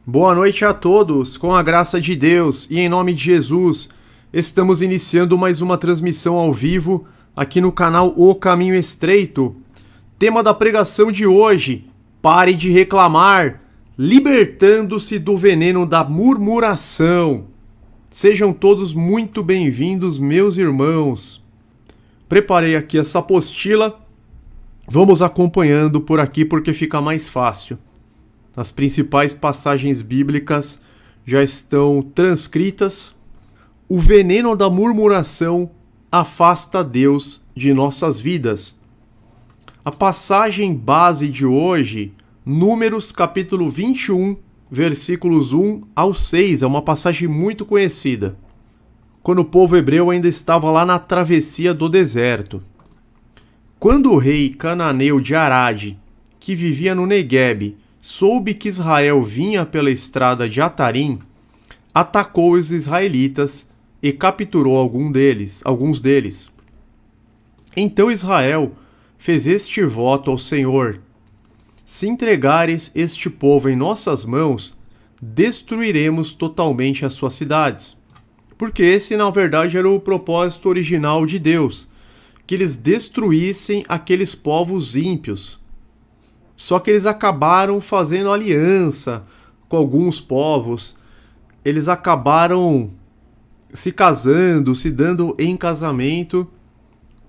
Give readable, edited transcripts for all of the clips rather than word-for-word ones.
Boa noite a todos, com a graça de Deus e em nome de Jesus, estamos iniciando mais uma transmissão ao vivo aqui no canal O Caminho Estreito. Tema da pregação de hoje: pare de reclamar, libertando-se do veneno da murmuração. Sejam todos muito bem-vindos, meus irmãos. Preparei aqui essa apostila, vamos acompanhando por aqui porque fica mais fácil. As principais passagens bíblicas já estão transcritas. O veneno da murmuração afasta Deus de nossas vidas. A passagem base de hoje, Números capítulo 21, versículos 1 ao 6, é uma passagem muito conhecida, quando o povo hebreu ainda estava lá na travessia do deserto. Quando o rei cananeu de Arade, que vivia no Neguebe, soube que Israel vinha pela estrada de Atarim, atacou os israelitas e capturou alguns deles. Então Israel fez este voto ao Senhor: se entregares este povo em nossas mãos, destruiremos totalmente as suas cidades. Porque esse, na verdade, era o propósito original de Deus, que eles destruíssem aqueles povos ímpios. Só que eles acabaram fazendo aliança com alguns povos, eles acabaram se casando, se dando em casamento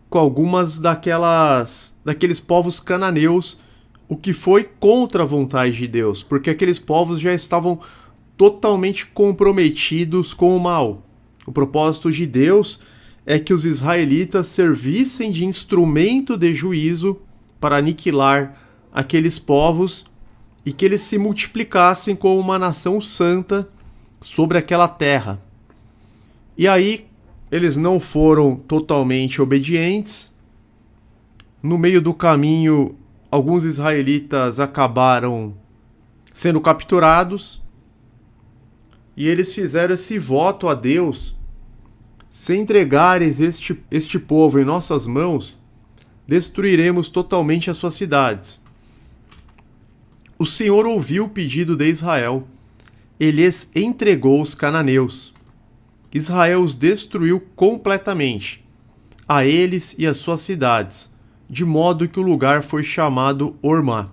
com algumas daqueles povos cananeus, o que foi contra a vontade de Deus, porque aqueles povos já estavam totalmente comprometidos com o mal. O propósito de Deus é que os israelitas servissem de instrumento de juízo para aniquilar aqueles povos e que eles se multiplicassem como uma nação santa sobre aquela terra. E aí eles não foram totalmente obedientes. No meio do caminho, alguns israelitas acabaram sendo capturados e eles fizeram esse voto a Deus: se entregares este povo em nossas mãos, destruiremos totalmente as suas cidades. O Senhor ouviu o pedido de Israel e lhes entregou os cananeus. Israel os destruiu completamente, a eles e as suas cidades, de modo que o lugar foi chamado Ormá.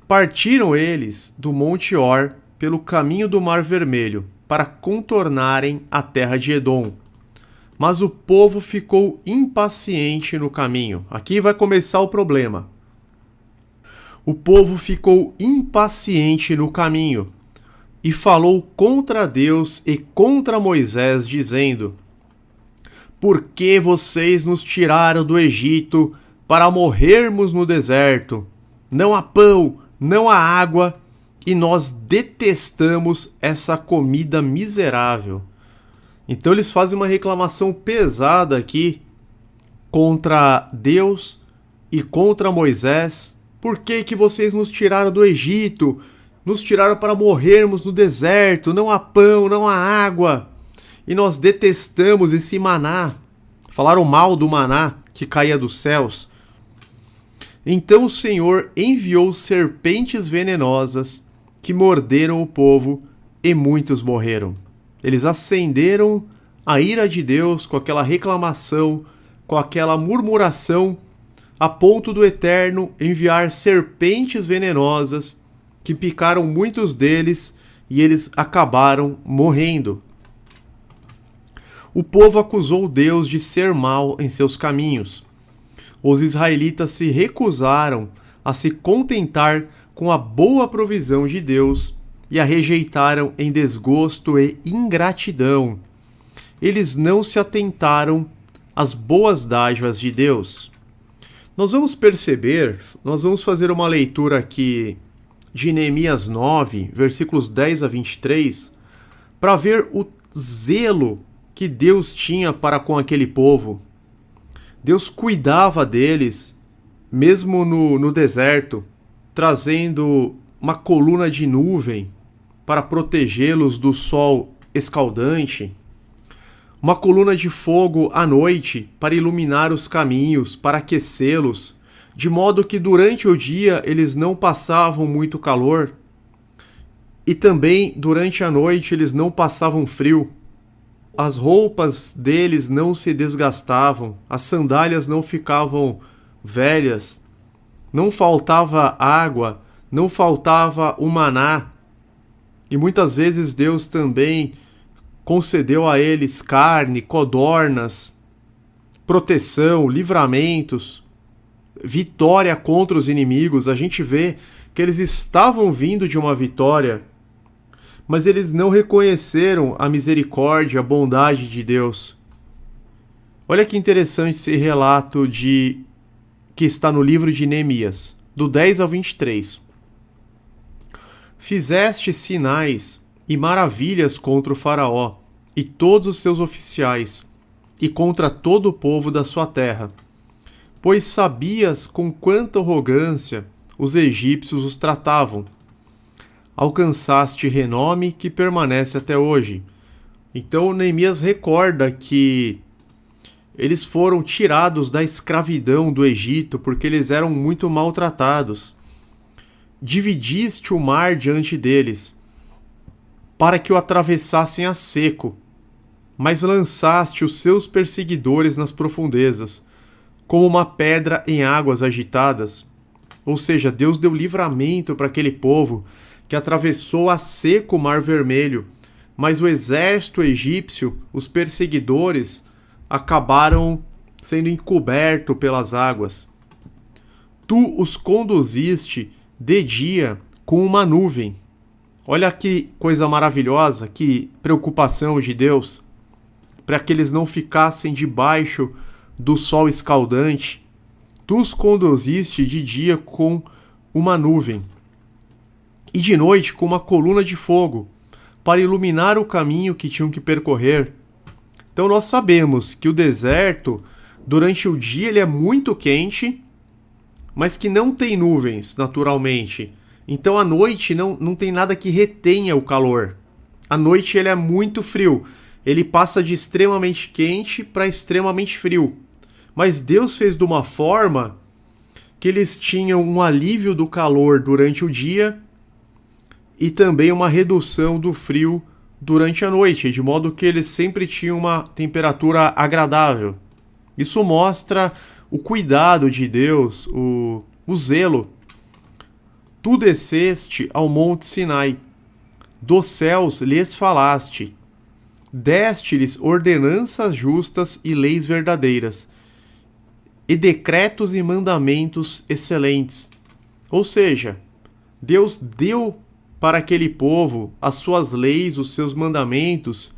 Partiram eles do Monte Or pelo caminho do Mar Vermelho, para contornarem a terra de Edom. Mas o povo ficou impaciente no caminho. Aqui vai começar o problema. O povo ficou impaciente no caminho e falou contra Deus e contra Moisés, dizendo: por que vocês nos tiraram do Egito para morrermos no deserto? Não há pão, não há água, e nós detestamos essa comida miserável. Então eles fazem uma reclamação pesada aqui contra Deus e contra Moisés. Por que vocês nos tiraram do Egito? Nos tiraram para morrermos no deserto. Não há pão, não há água. E nós detestamos esse maná. Falaram mal do maná que caía dos céus. Então o Senhor enviou serpentes venenosas que morderam o povo e muitos morreram. Eles acenderam a ira de Deus com aquela reclamação, com aquela murmuração, a ponto do Eterno enviar serpentes venenosas que picaram muitos deles e eles acabaram morrendo. O povo acusou Deus de ser mau em seus caminhos. Os israelitas se recusaram a se contentar com a boa provisão de Deus e a rejeitaram em desgosto e ingratidão. Eles não se atentaram às boas dádivas de Deus. Nós vamos fazer uma leitura aqui de Neemias 9, versículos 10 a 23, para ver o zelo que Deus tinha para com aquele povo. Deus cuidava deles, mesmo no deserto, trazendo uma coluna de nuvem para protegê-los do sol escaldante, uma coluna de fogo à noite para iluminar os caminhos, para aquecê-los, de modo que durante o dia eles não passavam muito calor. E também, durante a noite, eles não passavam frio. As roupas deles não se desgastavam, as sandálias não ficavam velhas, não faltava água, não faltava o maná. E muitas vezes Deus também concedeu a eles carne, codornas, proteção, livramentos, vitória contra os inimigos. A gente vê que eles estavam vindo de uma vitória, mas eles não reconheceram a misericórdia, a bondade de Deus. Olha que interessante esse relato que está no livro de Neemias, do 10 ao 23. Fizeste sinais e maravilhas contra o faraó e todos os seus oficiais, e contra todo o povo da sua terra, pois sabias com quanta arrogância os egípcios os tratavam. Alcançaste renome que permanece até hoje. Então Neemias recorda que eles foram tirados da escravidão do Egito porque eles eram muito maltratados. Dividiste o mar diante deles, para que o atravessassem a seco, mas lançaste os seus perseguidores nas profundezas, como uma pedra em águas agitadas. Ou seja, Deus deu livramento para aquele povo que atravessou a seco o Mar Vermelho, mas o exército egípcio, os perseguidores, acabaram sendo encobertos pelas águas. Tu os conduziste de dia com uma nuvem. Olha que coisa maravilhosa, que preocupação de Deus, para que eles não ficassem debaixo do sol escaldante. Tu os conduziste de dia com uma nuvem, e de noite com uma coluna de fogo, para iluminar o caminho que tinham que percorrer. Então nós sabemos que o deserto, durante o dia, ele é muito quente, mas que não tem nuvens, naturalmente. Então à noite não tem nada que retenha o calor. À noite ele é muito frio. Ele passa de extremamente quente para extremamente frio. Mas Deus fez de uma forma que eles tinham um alívio do calor durante o dia e também uma redução do frio durante a noite, de modo que eles sempre tinham uma temperatura agradável. Isso mostra o cuidado de Deus, o zelo. Tu desceste ao monte Sinai, dos céus lhes falaste, deste-lhes ordenanças justas e leis verdadeiras, e decretos e mandamentos excelentes. Ou seja, Deus deu para aquele povo as suas leis, os seus mandamentos,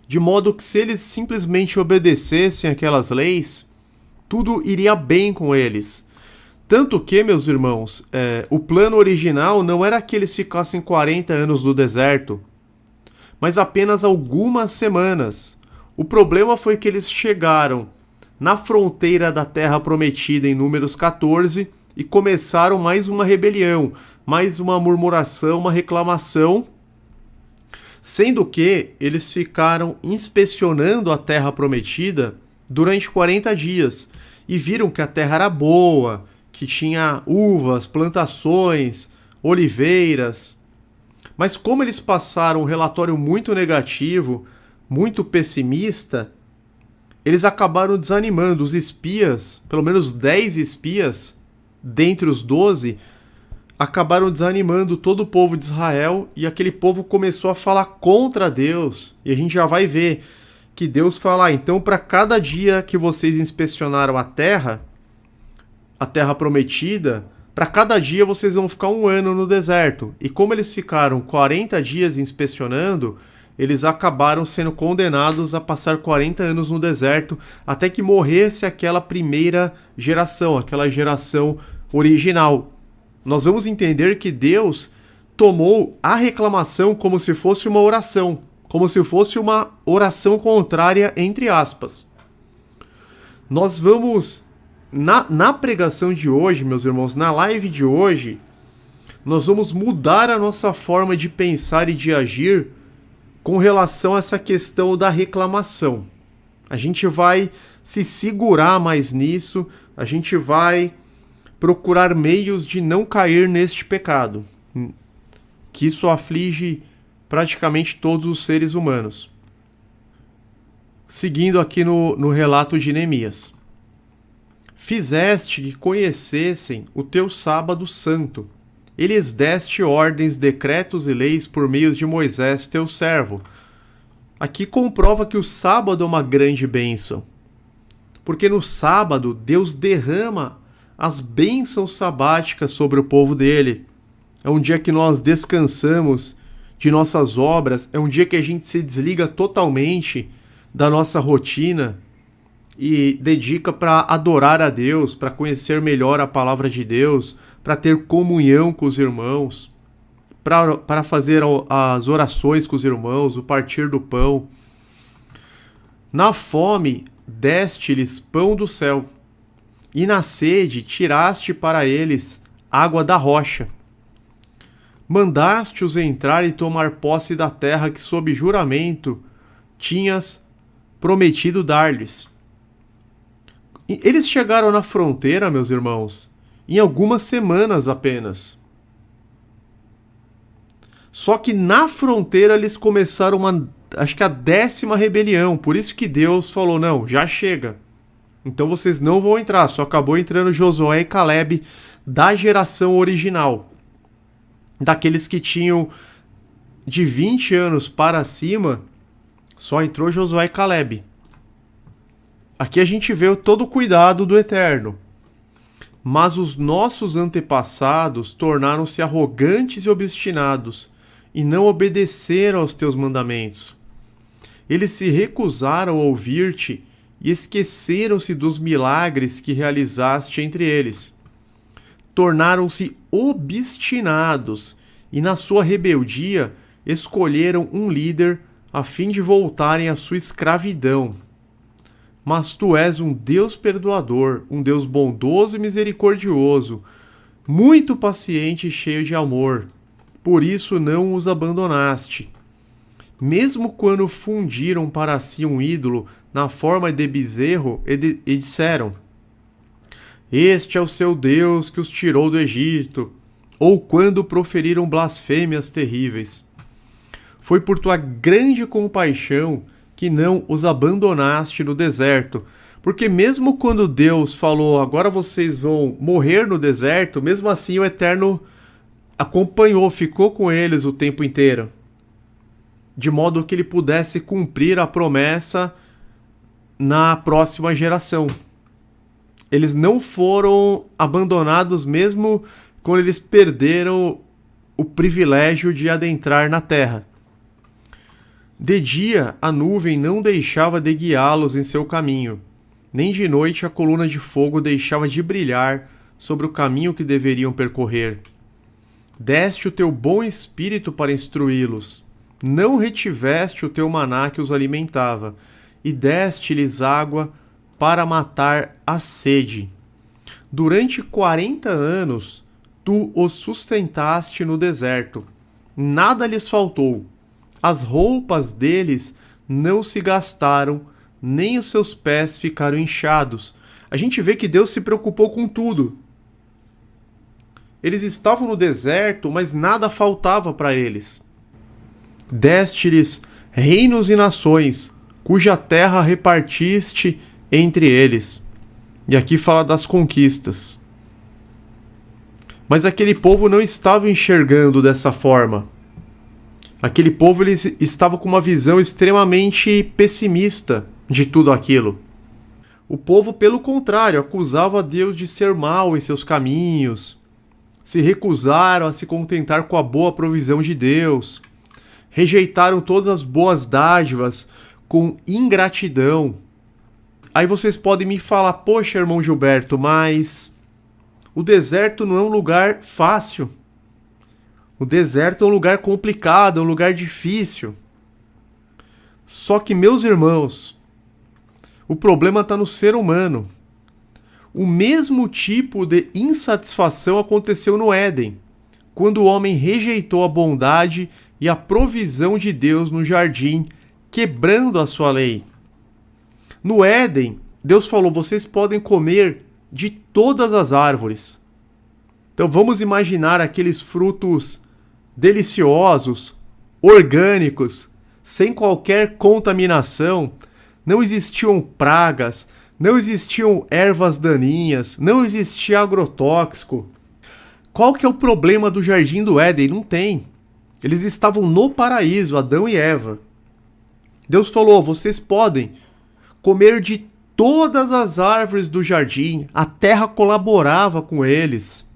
de modo que se eles simplesmente obedecessem aquelas leis, tudo iria bem com eles. Tanto que, meus irmãos, o plano original não era que eles ficassem 40 anos no deserto, mas apenas algumas semanas. O problema foi que eles chegaram na fronteira da Terra Prometida em Números 14 e começaram mais uma rebelião, mais uma murmuração, uma reclamação, sendo que eles ficaram inspecionando a Terra Prometida durante 40 dias e viram que a terra era boa, que tinha uvas, plantações, oliveiras. Mas como eles passaram um relatório muito negativo, muito pessimista, eles acabaram desanimando. Os espias, pelo menos 10 espias, dentre os 12, acabaram desanimando todo o povo de Israel e aquele povo começou a falar contra Deus. E a gente já vai ver que Deus fala, então para cada dia que vocês inspecionaram a terra prometida, para cada dia vocês vão ficar 1 ano no deserto. E como eles ficaram 40 dias inspecionando, eles acabaram sendo condenados a passar 40 anos no deserto, até que morresse aquela primeira geração, aquela geração original. Nós vamos entender que Deus tomou a reclamação como se fosse uma oração, como se fosse uma oração contrária, entre aspas. Nós vamos, na pregação de hoje, meus irmãos, na live de hoje, nós vamos mudar a nossa forma de pensar e de agir com relação a essa questão da reclamação. A gente vai se segurar mais nisso, a gente vai procurar meios de não cair neste pecado. que isso aflige praticamente todos os seres humanos. Seguindo aqui no relato de Neemias. Fizeste que conhecessem o teu sábado santo. E lhes deste ordens, decretos e leis por meio de Moisés, teu servo. Aqui comprova que o sábado é uma grande bênção. Porque no sábado, Deus derrama as bênçãos sabáticas sobre o povo dele. É um dia que nós descansamos de nossas obras, é um dia que a gente se desliga totalmente da nossa rotina e dedica para adorar a Deus, para conhecer melhor a palavra de Deus, para ter comunhão com os irmãos, para fazer as orações com os irmãos, o partir do pão. Na fome deste-lhes pão do céu, e na sede tiraste para eles água da rocha. Mandaste-os entrar e tomar posse da terra que sob juramento tinhas prometido dar-lhes. Eles chegaram na fronteira, meus irmãos, em algumas semanas apenas. Só que na fronteira eles começaram acho que a 10ª rebelião. Por isso que Deus falou, não, já chega. Então vocês não vão entrar. Só acabou entrando Josué e Caleb da geração original. Daqueles que tinham de 20 anos para cima, só entrou Josué e Caleb. Aqui a gente vê todo o cuidado do Eterno. Mas os nossos antepassados tornaram-se arrogantes e obstinados, e não obedeceram aos teus mandamentos. Eles se recusaram a ouvir-te e esqueceram-se dos milagres que realizaste entre eles. Tornaram-se obstinados e, na sua rebeldia, escolheram um líder a fim de voltarem à sua escravidão. Mas tu és um Deus perdoador, um Deus bondoso e misericordioso, muito paciente e cheio de amor. Por isso não os abandonaste. Mesmo quando fundiram para si um ídolo na forma de bezerro e disseram: Este é o seu Deus que os tirou do Egito, ou quando proferiram blasfêmias terríveis. Foi por tua grande compaixão que não os abandonaste no deserto, porque mesmo quando Deus falou, agora vocês vão morrer no deserto, mesmo assim o Eterno acompanhou, ficou com eles o tempo inteiro, de modo que ele pudesse cumprir a promessa na próxima geração. Eles não foram abandonados mesmo quando eles perderam o privilégio de adentrar na terra. De dia, a nuvem não deixava de guiá-los em seu caminho, nem de noite a coluna de fogo deixava de brilhar sobre o caminho que deveriam percorrer. Deste o teu bom espírito para instruí-los, não retiveste o teu maná que os alimentava, e deste-lhes água para matar a sede. Durante 40 anos, tu os sustentaste no deserto, nada lhes faltou. As roupas deles não se gastaram, nem os seus pés ficaram inchados. A gente vê que Deus se preocupou com tudo. Eles estavam no deserto, mas nada faltava para eles. Deste-lhes reinos e nações, cuja terra repartiste entre eles. E aqui fala das conquistas. Mas aquele povo não estava enxergando dessa forma. Aquele povo estava com uma visão extremamente pessimista de tudo aquilo. O povo, pelo contrário, acusava Deus de ser mau em seus caminhos, se recusaram a se contentar com a boa provisão de Deus, rejeitaram todas as boas dádivas com ingratidão. Aí vocês podem me falar, poxa, irmão Gilberto, mas o deserto não é um lugar fácil. O deserto é um lugar complicado, é um lugar difícil. Só que, meus irmãos, o problema está no ser humano. O mesmo tipo de insatisfação aconteceu no Éden, quando o homem rejeitou a bondade e a provisão de Deus no jardim, quebrando a sua lei. No Éden, Deus falou, vocês podem comer de todas as árvores. Então vamos imaginar aqueles frutos deliciosos, orgânicos, sem qualquer contaminação. Não existiam pragas, não existiam ervas daninhas, não existia agrotóxico. Qual que é o problema do Jardim do Éden? Não tem. Eles estavam no paraíso, Adão e Eva. Deus falou: vocês podem comer de todas as árvores do jardim. A terra colaborava com eles.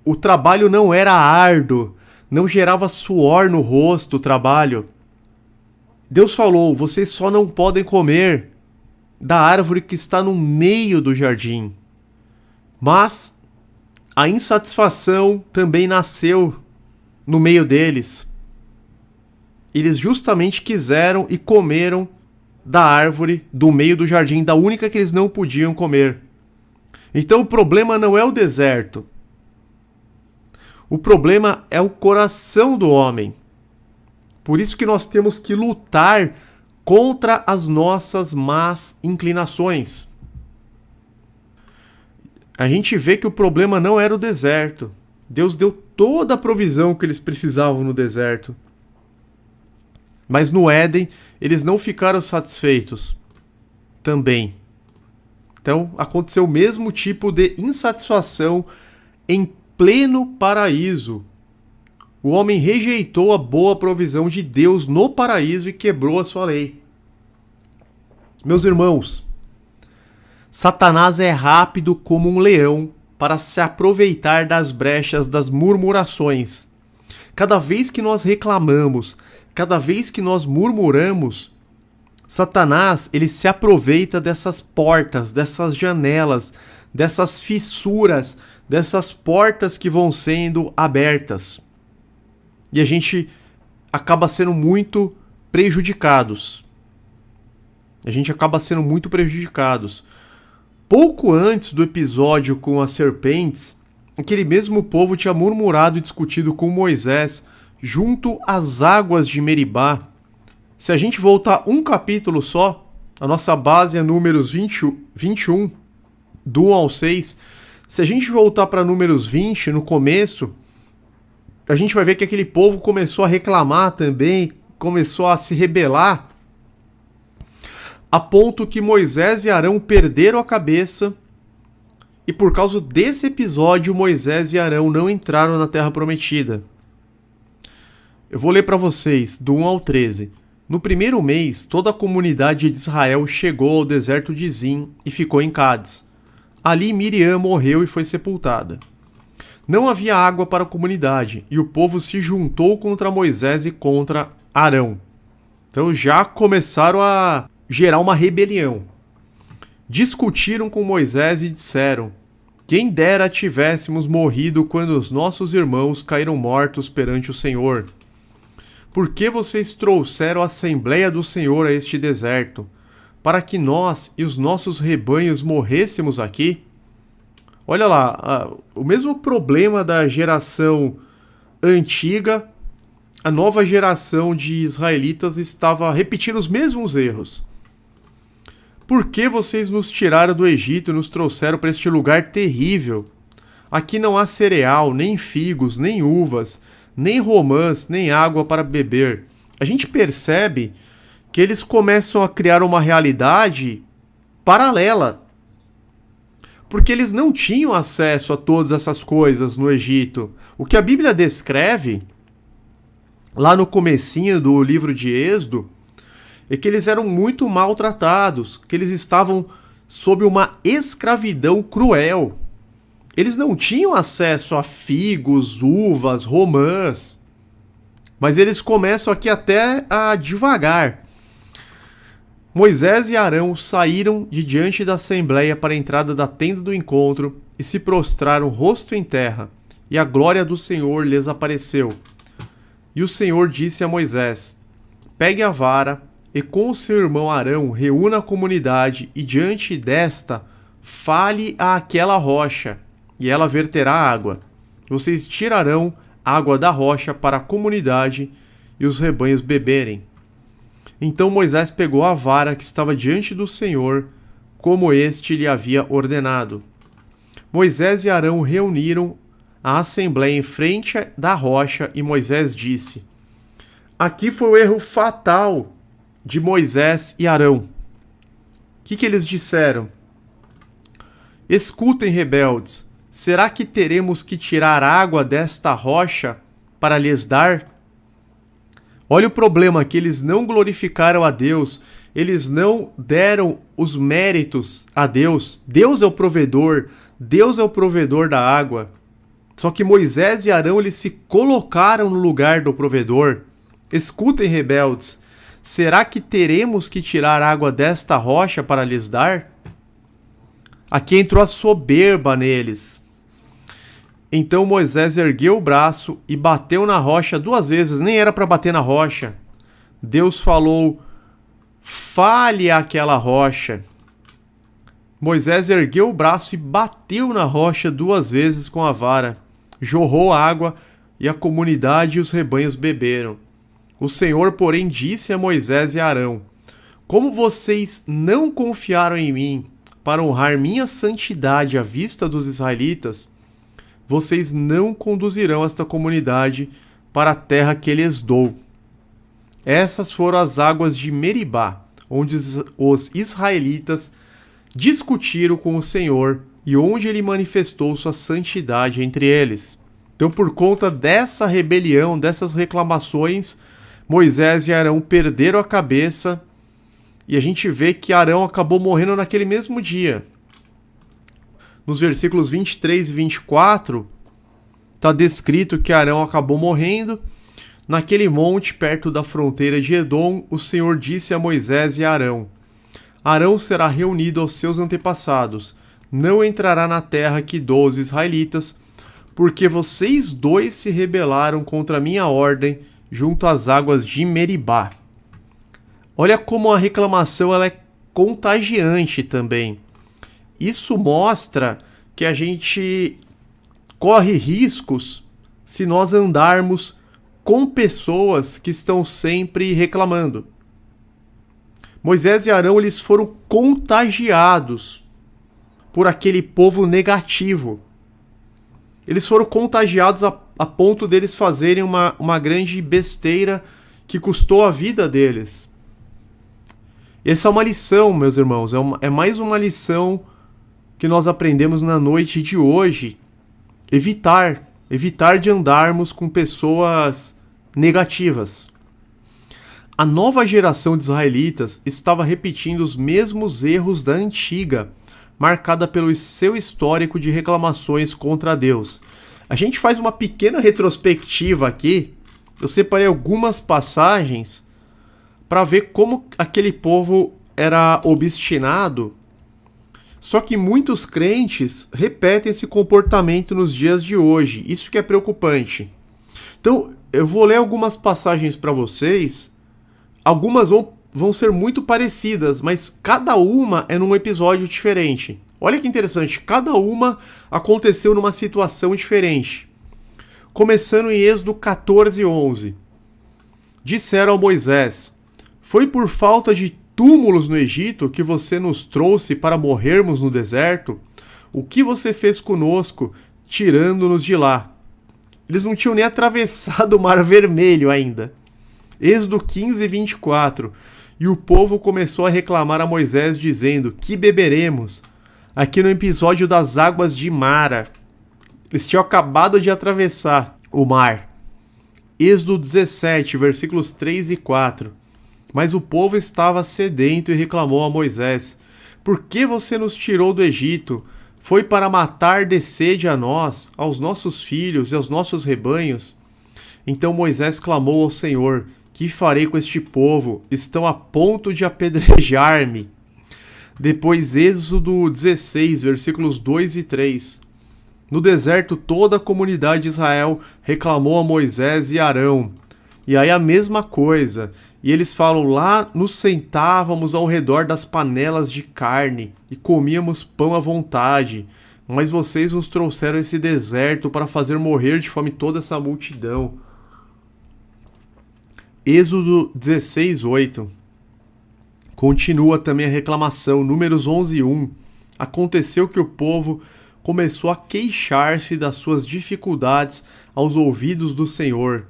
O trabalho não era árduo, não gerava suor no rosto o trabalho. Deus falou: vocês só não podem comer da árvore que está no meio do jardim. Mas a insatisfação também nasceu no meio deles. Eles justamente quiseram e comeram da árvore do meio do jardim, da única que eles não podiam comer. Então o problema não é o deserto. O problema é o coração do homem. Por isso que nós temos que lutar contra as nossas más inclinações. A gente vê que o problema não era o deserto. Deus deu toda a provisão que eles precisavam no deserto. Mas no Éden, eles não ficaram satisfeitos também. Então, aconteceu o mesmo tipo de insatisfação em pleno paraíso. O homem rejeitou a boa provisão de Deus no paraíso e quebrou a sua lei. Meus irmãos, Satanás é rápido como um leão para se aproveitar das brechas das murmurações. Cada vez que nós reclamamos, cada vez que nós murmuramos, Satanás, ele se aproveita dessas portas, dessas janelas, dessas fissuras, dessas portas que vão sendo abertas. E a gente acaba sendo muito prejudicados. Pouco antes do episódio com as serpentes, aquele mesmo povo tinha murmurado e discutido com Moisés junto às águas de Meribá. Se a gente voltar um capítulo só, a nossa base é Números 21, do 1 ao 6. Se a gente voltar para Números 20, no começo, a gente vai ver que aquele povo começou a reclamar também, começou a se rebelar, a ponto que Moisés e Arão perderam a cabeça, e por causa desse episódio, Moisés e Arão não entraram na Terra Prometida. Eu vou ler para vocês, do 1 ao 13. No primeiro mês, toda a comunidade de Israel chegou ao deserto de Zim e ficou em Cádiz. Ali Miriam morreu e foi sepultada. Não havia água para a comunidade, e o povo se juntou contra Moisés e contra Arão. Então já começaram a gerar uma rebelião. Discutiram com Moisés e disseram: quem dera tivéssemos morrido quando os nossos irmãos caíram mortos perante o Senhor. Por que vocês trouxeram a Assembleia do Senhor a este deserto, para que nós e os nossos rebanhos morrêssemos aqui? Olha lá, o mesmo problema da geração antiga, a nova geração de israelitas estava repetindo os mesmos erros. Por que vocês nos tiraram do Egito e nos trouxeram para este lugar terrível? Aqui não há cereal, nem figos, nem uvas, nem romãs, nem água para beber. A gente percebe que eles começam a criar uma realidade paralela. Porque eles não tinham acesso a todas essas coisas no Egito. O que a Bíblia descreve, lá no comecinho do livro de Êxodo, é que eles eram muito maltratados, que eles estavam sob uma escravidão cruel. Eles não tinham acesso a figos, uvas, romãs. Mas eles começam aqui até a devagar. Moisés e Arão saíram de diante da assembleia para a entrada da tenda do encontro e se prostraram rosto em terra, e a glória do Senhor lhes apareceu. E o Senhor disse a Moisés: pegue a vara e com o seu irmão Arão reúna a comunidade e diante desta fale àquela rocha, e ela verterá água. Vocês tirarão água da rocha para a comunidade e os rebanhos beberem. Então Moisés pegou a vara que estava diante do Senhor, como este lhe havia ordenado. Moisés e Arão reuniram a assembleia em frente da rocha e Moisés disse: aqui foi o erro fatal de Moisés e Arão. O que eles disseram? Escutem, rebeldes, será que teremos que tirar água desta rocha para lhes dar? Olha o problema, que eles não glorificaram a Deus, eles não deram os méritos a Deus. Deus é o provedor da água. Só que Moisés e Arão, eles se colocaram no lugar do provedor. Escutem, rebeldes, será que teremos que tirar água desta rocha para lhes dar? Aqui entrou a soberba neles. Então Moisés ergueu o braço e bateu na rocha 2 vezes. Nem era para bater na rocha. Deus falou: fale aquela rocha. Moisés ergueu o braço e bateu na rocha 2 vezes com a vara. Jorrou água e a comunidade e os rebanhos beberam. O Senhor, porém, disse a Moisés e a Arão: como vocês não confiaram em mim para honrar minha santidade à vista dos israelitas, vocês não conduzirão esta comunidade para a terra que lhes dou. Essas foram as águas de Meribá, onde os israelitas discutiram com o Senhor e onde ele manifestou sua santidade entre eles. Então, por conta dessa rebelião, dessas reclamações, Moisés e Arão perderam a cabeça e a gente vê que Arão acabou morrendo naquele mesmo dia. Nos versículos 23 e 24, está descrito que Arão acabou morrendo. Naquele monte, perto da fronteira de Edom, o Senhor disse a Moisés e a Arão: Arão será reunido aos seus antepassados, não entrará na terra que dou aos israelitas, porque vocês dois se rebelaram contra a minha ordem junto às águas de Meribá. Olha como a reclamação ela é contagiante também. Isso mostra que a gente corre riscos se nós andarmos com pessoas que estão sempre reclamando. Moisés e Arão, eles foram contagiados por aquele povo negativo. Eles foram contagiados a ponto deles fazerem uma grande besteira que custou a vida deles. Essa é uma lição, meus irmãos, é mais uma lição que nós aprendemos na noite de hoje. Evitar de andarmos com pessoas negativas. A nova geração de israelitas estava repetindo os mesmos erros da antiga, marcada pelo seu histórico de reclamações contra Deus. A gente faz uma pequena retrospectiva aqui. Eu separei algumas passagens para ver como aquele povo era obstinado. Só que muitos crentes repetem esse comportamento nos dias de hoje. Isso que é preocupante. Então, eu vou ler algumas passagens para vocês. Algumas vão ser muito parecidas, mas cada uma é num episódio diferente. Olha que interessante, cada uma aconteceu numa situação diferente. Começando em Êxodo 14:11. Disseram a Moisés: foi por falta de túmulos no Egito que você nos trouxe para morrermos no deserto? O que você fez conosco, tirando-nos de lá? Eles não tinham nem atravessado o Mar Vermelho ainda. Êxodo 15:24. E o povo começou a reclamar a Moisés, dizendo: que beberemos? Aqui no episódio das águas de Mara. Eles tinham acabado de atravessar o mar. Êxodo 17, versículos 3 e 4. Mas o povo estava sedento e reclamou a Moisés: por que você nos tirou do Egito? Foi para matar de sede a nós, aos nossos filhos e aos nossos rebanhos? Então Moisés clamou ao Senhor: que farei com este povo? Estão a ponto de apedrejar-me. Depois, Êxodo 16, versículos 2 e 3. No deserto, toda a comunidade de Israel reclamou a Moisés e Arão. E aí a mesma coisa. E eles falam: lá nos sentávamos ao redor das panelas de carne e comíamos pão à vontade. Mas vocês nos trouxeram esse deserto para fazer morrer de fome toda essa multidão. Êxodo 16:8. Continua também a reclamação. Números 11:1. Aconteceu que o povo começou a queixar-se das suas dificuldades aos ouvidos do Senhor.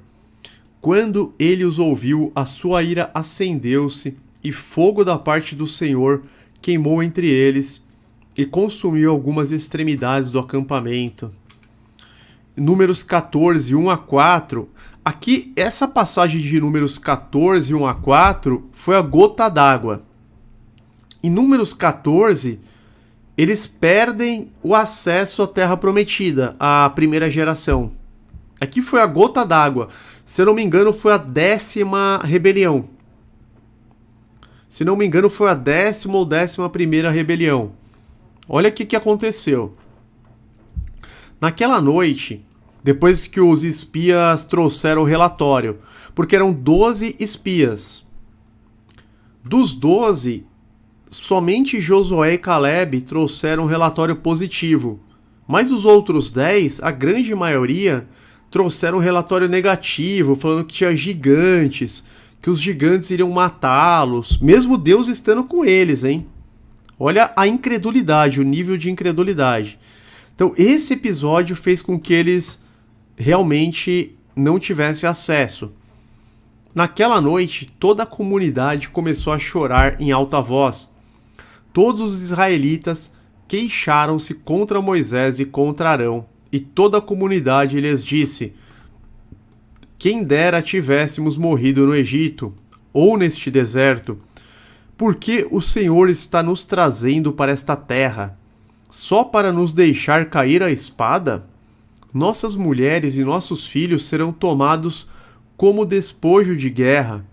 Quando ele os ouviu, a sua ira acendeu-se, e fogo da parte do Senhor queimou entre eles e consumiu algumas extremidades do acampamento. Números 14, 1 a 4. Aqui, essa passagem de Números 14, 1 a 4 foi a gota d'água. Em Números 14, eles perdem o acesso à Terra Prometida, a primeira geração. Aqui foi a gota d'água. Se eu não me engano, foi a 10ª rebelião. Se não me engano, foi a 10ª ou 11ª rebelião. Olha o que aconteceu. Naquela noite, depois que os espias trouxeram o relatório, porque eram 12 espias. Dos 12, somente Josué e Caleb trouxeram um relatório positivo. Mas os outros 10, a grande maioria, trouxeram um relatório negativo, falando que tinha gigantes, que os gigantes iriam matá-los, mesmo Deus estando com eles, hein? Olha a incredulidade, o nível de incredulidade. Então, esse episódio fez com que eles realmente não tivessem acesso. Naquela noite, toda a comunidade começou a chorar em alta voz. Todos os israelitas queixaram-se contra Moisés e contra Arão, e toda a comunidade lhes disse: quem dera tivéssemos morrido no Egito, ou neste deserto, porque o Senhor está nos trazendo para esta terra, só para nos deixar cair a espada? Nossas mulheres e nossos filhos serão tomados como despojo de guerra.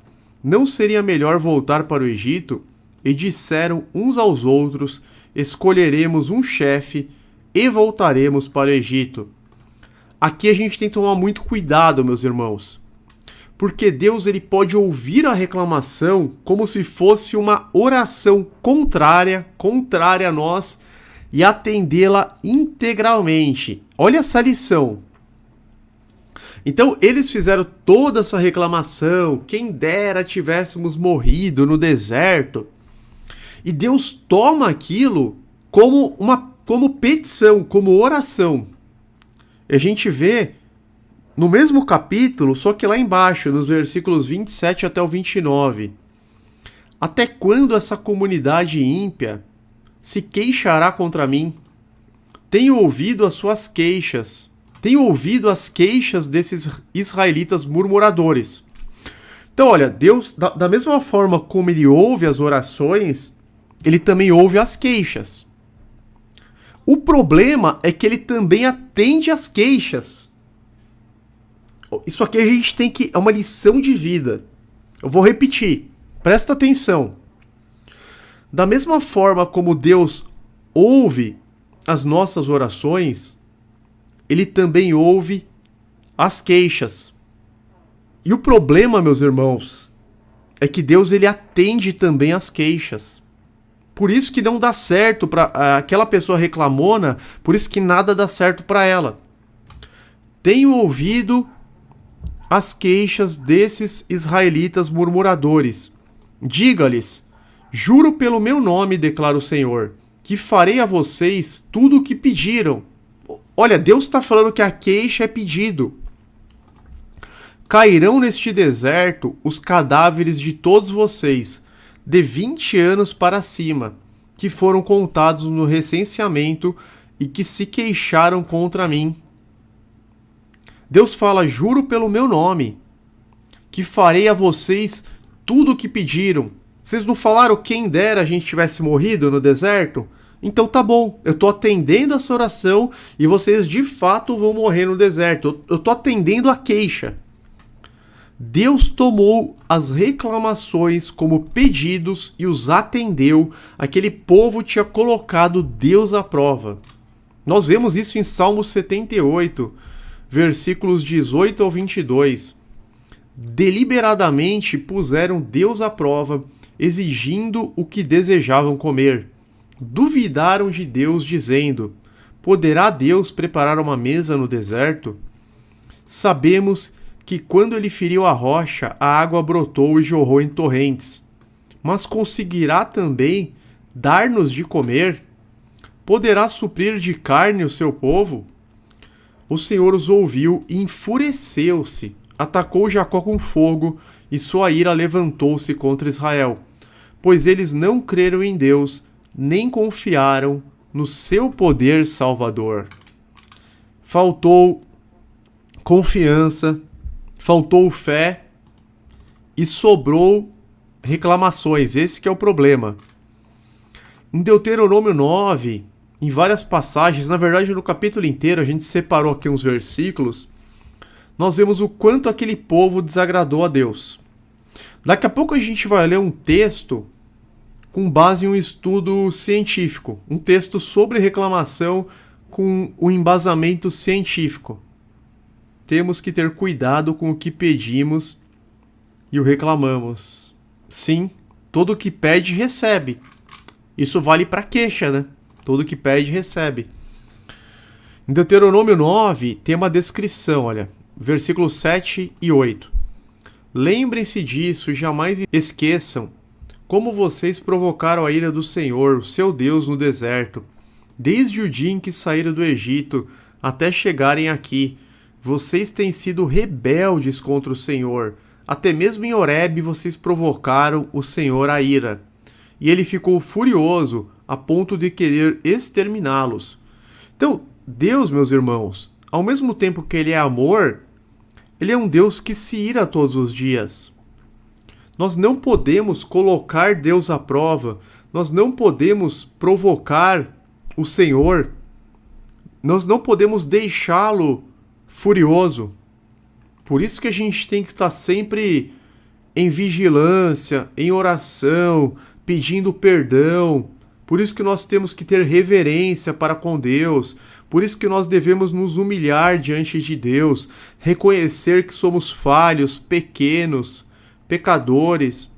Não seria melhor voltar para o Egito? E disseram uns aos outros: escolheremos um chefe e voltaremos para o Egito. Aqui a gente tem que tomar muito cuidado, meus irmãos, porque Deus ele pode ouvir a reclamação como se fosse uma oração contrária a nós e atendê-la integralmente. Olha essa lição. Então eles fizeram toda essa reclamação, quem dera tivéssemos morrido no deserto. E Deus toma aquilo como petição, como oração. E a gente vê no mesmo capítulo, só que lá embaixo, nos versículos 27 até o 29. Até quando essa comunidade ímpia se queixará contra mim? Tenho ouvido as suas queixas. Tenho ouvido as queixas desses israelitas murmuradores. Então, olha, Deus, da mesma forma como ele ouve as orações, ele também ouve as queixas. O problema é que ele também atende às queixas. Isso aqui a gente tem que... é uma lição de vida. Eu vou repetir. Presta atenção. Da mesma forma como Deus ouve as nossas orações, ele também ouve as queixas. E o problema, meus irmãos, é que Deus ele atende também às queixas. Por isso que não dá certo para aquela pessoa reclamona, por isso que nada dá certo para ela. Tenho ouvido as queixas desses israelitas murmuradores. Diga-lhes: juro pelo meu nome, declara o Senhor, que farei a vocês tudo o que pediram. Olha, Deus está falando que a queixa é pedido. Cairão neste deserto os cadáveres de todos vocês, de 20 anos para cima, que foram contados no recenseamento e que se queixaram contra mim. Deus fala: juro pelo meu nome, que farei a vocês tudo o que pediram. Vocês não falaram quem dera a gente tivesse morrido no deserto? Então tá bom, eu tô atendendo essa oração e vocês de fato vão morrer no deserto. Eu tô atendendo a queixa. Deus tomou as reclamações como pedidos e os atendeu. Aquele povo tinha colocado Deus à prova. Nós vemos isso em Salmo 78, versículos 18 ao 22. Deliberadamente puseram Deus à prova, exigindo o que desejavam comer. Duvidaram de Deus, dizendo: poderá Deus preparar uma mesa no deserto? Sabemos que quando ele feriu a rocha, a água brotou e jorrou em torrentes. Mas conseguirá também dar-nos de comer? poderá suprir de carne o seu povo? O Senhor os ouviu e enfureceu-se, atacou Jacó com fogo, e sua ira levantou-se contra Israel, pois eles não creram em Deus, nem confiaram no seu poder salvador. Faltou confiança, faltou fé e sobrou reclamações. Esse que é o problema. Em Deuteronômio 9, em várias passagens, na verdade no capítulo inteiro, a gente separou aqui uns versículos, nós vemos o quanto aquele povo desagradou a Deus. Daqui a pouco a gente vai ler um texto com base em um estudo científico, um texto sobre reclamação com um embasamento científico. Temos que ter cuidado com o que pedimos e o reclamamos. Sim, todo o que pede, recebe. Isso vale para queixa, né? Todo o que pede, recebe. Em Deuteronômio 9, tem uma descrição, olha, versículos 7 e 8. Lembrem-se disso e jamais esqueçam como vocês provocaram a ira do Senhor, o seu Deus, no deserto, desde o dia em que saíram do Egito até chegarem aqui. Vocês têm sido rebeldes contra o Senhor. Até mesmo em Horebe vocês provocaram o Senhor a ira. E ele ficou furioso a ponto de querer exterminá-los. Então, Deus, meus irmãos, ao mesmo tempo que ele é amor, ele é um Deus que se ira todos os dias. Nós não podemos colocar Deus à prova, nós não podemos provocar o Senhor, nós não podemos deixá-lo furioso. Por isso que a gente tem que estar sempre em vigilância, em oração, pedindo perdão. Por isso que nós temos que ter reverência para com Deus. Por isso que nós devemos nos humilhar diante de Deus, reconhecer que somos falhos, pequenos, pecadores.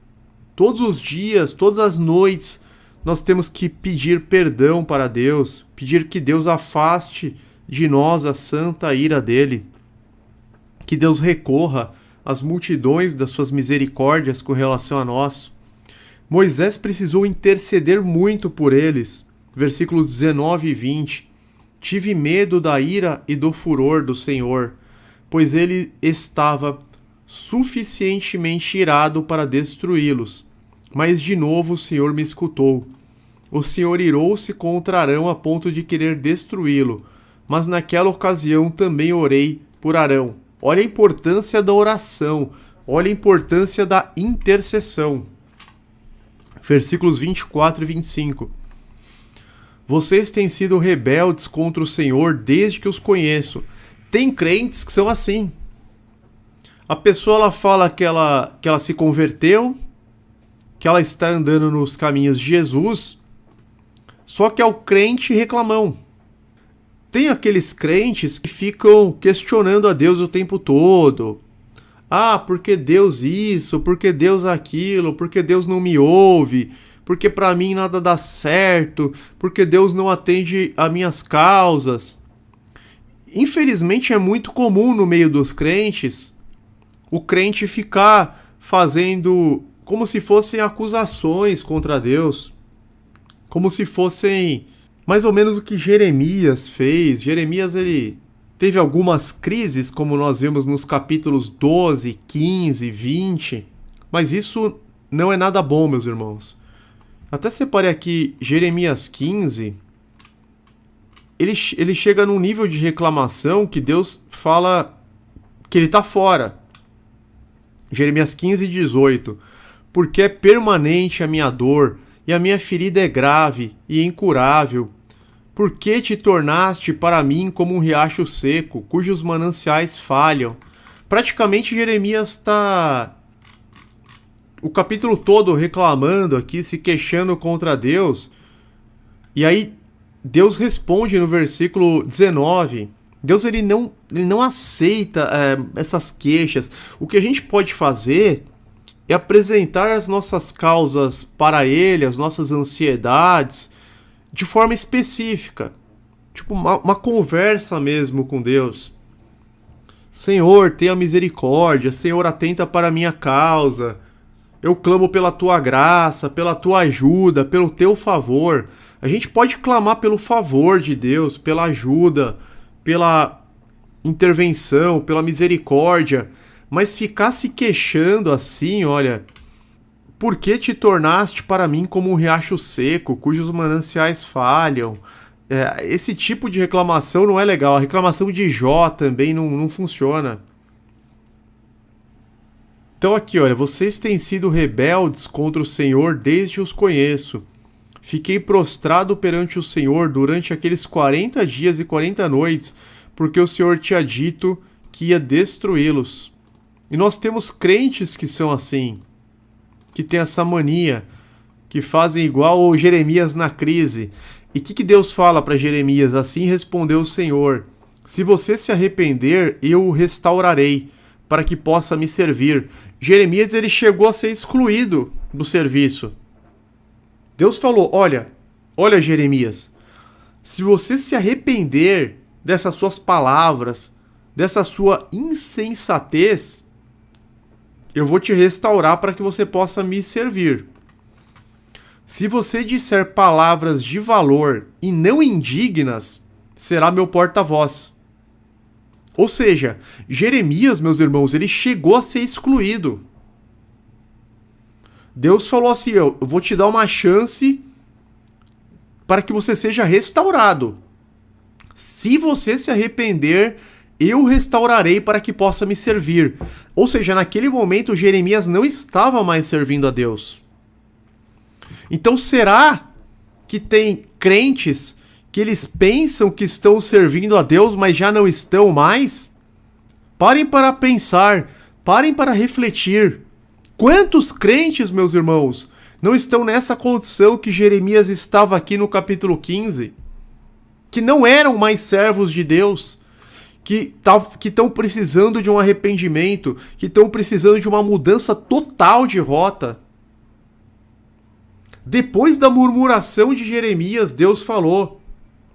Todos os dias, todas as noites, nós temos que pedir perdão para Deus, pedir que Deus afaste de nós a santa ira dele, que Deus recorra às multidões das suas misericórdias com relação a nós. Moisés precisou interceder muito por eles. Versículos 19 e 20. Tive medo da ira e do furor do Senhor, pois ele estava suficientemente irado para destruí-los. Mas de novo o Senhor me escutou. O Senhor irou-se contra Arão a ponto de querer destruí-lo, mas naquela ocasião também orei por Arão. Olha a importância da oração, olha a importância da intercessão. Versículos 24 e 25. Vocês têm sido rebeldes contra o Senhor desde que os conheço. Tem crentes que são assim. A pessoa ela fala que ela se converteu, que ela está andando nos caminhos de Jesus, só que é o crente reclamão. Tem aqueles crentes que ficam questionando a Deus o tempo todo. Ah, por que Deus isso? Por que Deus aquilo? Por que Deus não me ouve? Porque para mim nada dá certo? Porque Deus não atende a minhas causas? Infelizmente é muito comum no meio dos crentes o crente ficar fazendo como se fossem acusações contra Deus, como se fossem mais ou menos o que Jeremias fez. Jeremias ele teve algumas crises, como nós vemos nos capítulos 12, 15, 20, mas isso não é nada bom, meus irmãos. Até separei aqui Jeremias 15, ele chega num nível de reclamação que Deus fala que ele está fora. Jeremias 15, 18. Porque é permanente a minha dor, e a minha ferida é grave e incurável. Por que te tornaste para mim como um riacho seco, cujos mananciais falham? Praticamente Jeremias está o capítulo todo reclamando aqui, se queixando contra Deus. E aí Deus responde no versículo 19. Deus ele não aceita essas queixas. O que a gente pode fazer é apresentar as nossas causas para Ele, as nossas ansiedades, de forma específica. Tipo uma conversa mesmo com Deus. Senhor, tenha misericórdia. Senhor, atenta para a minha causa. Eu clamo pela Tua graça, pela Tua ajuda, pelo Teu favor. A gente pode clamar pelo favor de Deus, pela ajuda, pela intervenção, pela misericórdia, mas ficar se queixando assim, olha, por que te tornaste para mim como um riacho seco, cujos mananciais falham? Esse tipo de reclamação não é legal. A reclamação de Jó também não funciona. Então aqui, olha, vocês têm sido rebeldes contra o Senhor desde os conheço. Fiquei prostrado perante o Senhor durante aqueles 40 dias e 40 noites, porque o Senhor tinha dito que ia destruí-los. E nós temos crentes que são assim, que tem essa mania, que fazem igual o Jeremias na crise. E o que Deus fala para Jeremias? Assim respondeu o Senhor: se você se arrepender, eu o restaurarei, para que possa me servir. Jeremias, ele chegou a ser excluído do serviço. Deus falou: olha Jeremias, se você se arrepender dessas suas palavras, dessa sua insensatez, eu vou te restaurar para que você possa me servir. Se você disser palavras de valor e não indignas, será meu porta-voz. Ou seja, Jeremias, meus irmãos, ele chegou a ser excluído. Deus falou assim: eu vou te dar uma chance para que você seja restaurado. Se você se arrepender, eu restaurarei para que possa me servir. Ou seja, naquele momento Jeremias não estava mais servindo a Deus. Então será que tem crentes que eles pensam que estão servindo a Deus, mas já não estão mais? Parem para pensar, parem para refletir. Quantos crentes, meus irmãos, não estão nessa condição que Jeremias estava aqui no capítulo 15? Que não eram mais servos de Deus, que estão precisando de um arrependimento, que estão precisando de uma mudança total de rota. Depois da murmuração de Jeremias, Deus falou: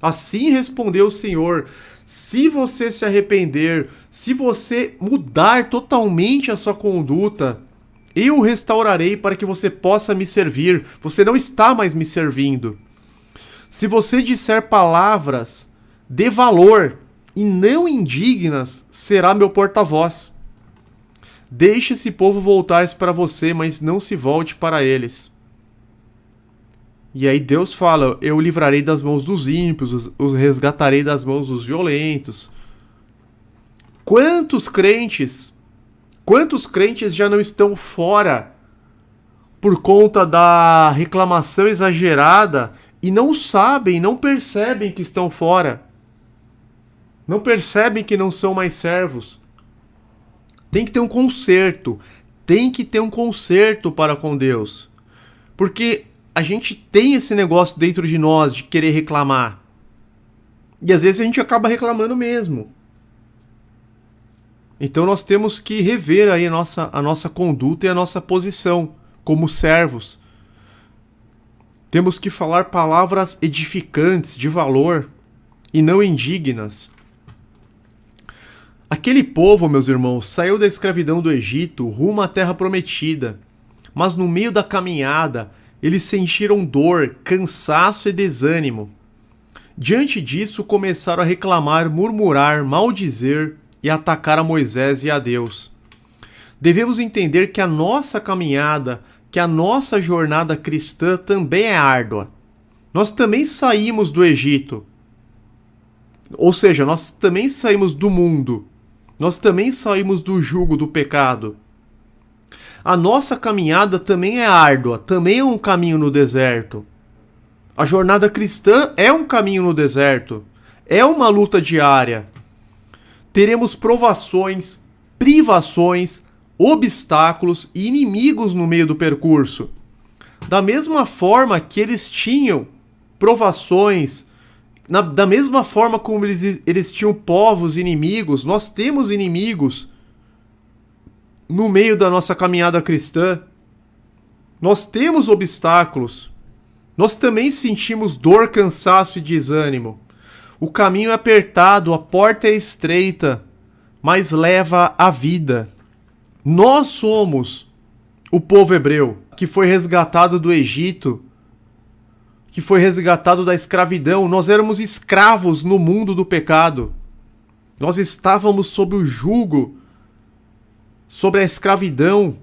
assim respondeu o Senhor: se você se arrepender, se você mudar totalmente a sua conduta, eu o restaurarei para que você possa me servir. Você não está mais me servindo. Se você disser palavras de valor e não indignas, será meu porta-voz. Deixe esse povo voltar-se para você, mas não se volte para eles. E aí Deus fala: eu o livrarei das mãos dos ímpios, os resgatarei das mãos dos violentos. Quantos crentes já não estão fora por conta da reclamação exagerada e não sabem, não percebem que estão fora? Não percebem que não são mais servos? Tem que ter um conserto. Tem que ter um conserto para com Deus. Porque a gente tem esse negócio dentro de nós de querer reclamar. E às vezes a gente acaba reclamando mesmo. Então nós temos que rever aí a nossa conduta e a nossa posição como servos. Temos que falar palavras edificantes, de valor, e não indignas. Aquele povo, meus irmãos, saiu da escravidão do Egito rumo à terra prometida. Mas no meio da caminhada, eles sentiram dor, cansaço e desânimo. Diante disso, começaram a reclamar, murmurar, maldizer e atacar a Moisés e a Deus. Devemos entender que a nossa caminhada, que a nossa jornada cristã também é árdua. Nós também saímos do Egito. Ou seja, nós também saímos do mundo. Nós também saímos do jugo do pecado. A nossa caminhada também é árdua, também é um caminho no deserto. A jornada cristã é um caminho no deserto. É uma luta diária. Teremos provações, privações, obstáculos e inimigos no meio do percurso. Da mesma forma que eles tinham provações, da mesma forma como eles tinham povos inimigos, nós temos inimigos no meio da nossa caminhada cristã. Nós temos obstáculos. Nós também sentimos dor, cansaço e desânimo. O caminho é apertado, a porta é estreita, mas leva à vida. Nós somos o povo hebreu que foi resgatado do Egito, que foi resgatado da escravidão. Nós éramos escravos no mundo do pecado. Nós estávamos sob o jugo, sobre a escravidão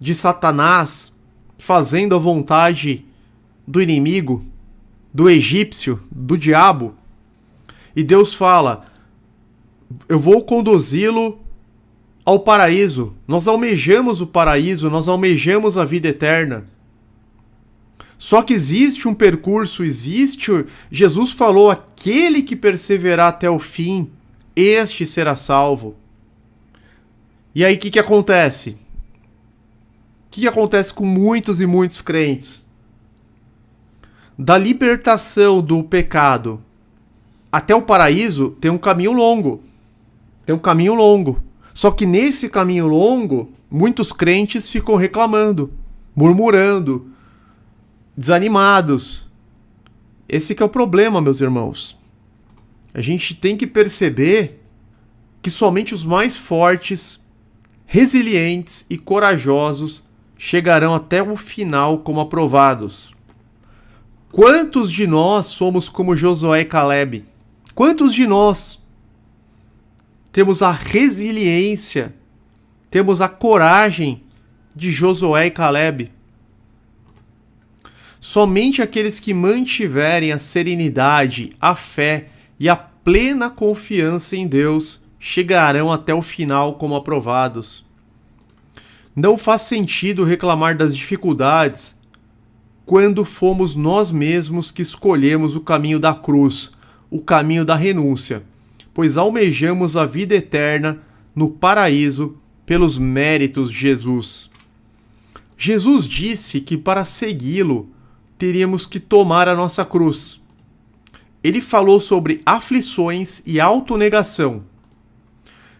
de Satanás, fazendo a vontade do inimigo, do egípcio, do diabo. E Deus fala: eu vou conduzi-lo ao paraíso. Nós almejamos o paraíso, nós almejamos a vida eterna. Só que existe um percurso, Jesus falou: aquele que perseverar até o fim, este será salvo. E aí o que acontece? O que acontece com muitos e muitos crentes? Da libertação do pecado até o paraíso tem um caminho longo. Tem um caminho longo. Só que nesse caminho longo, muitos crentes ficam reclamando, murmurando, desanimados. Esse que é o problema, meus irmãos. A gente tem que perceber que somente os mais fortes, resilientes e corajosos chegarão até o final como aprovados. Quantos de nós somos como Josué e Calebe? Quantos de nós temos a resiliência, temos a coragem de Josué e Calebe? Somente aqueles que mantiverem a serenidade, a fé e a plena confiança em Deus chegarão até o final como aprovados. Não faz sentido reclamar das dificuldades quando fomos nós mesmos que escolhemos o caminho da cruz, o caminho da renúncia, pois almejamos a vida eterna no paraíso pelos méritos de Jesus. Jesus disse que para segui-lo teríamos que tomar a nossa cruz. Ele falou sobre aflições e autonegação.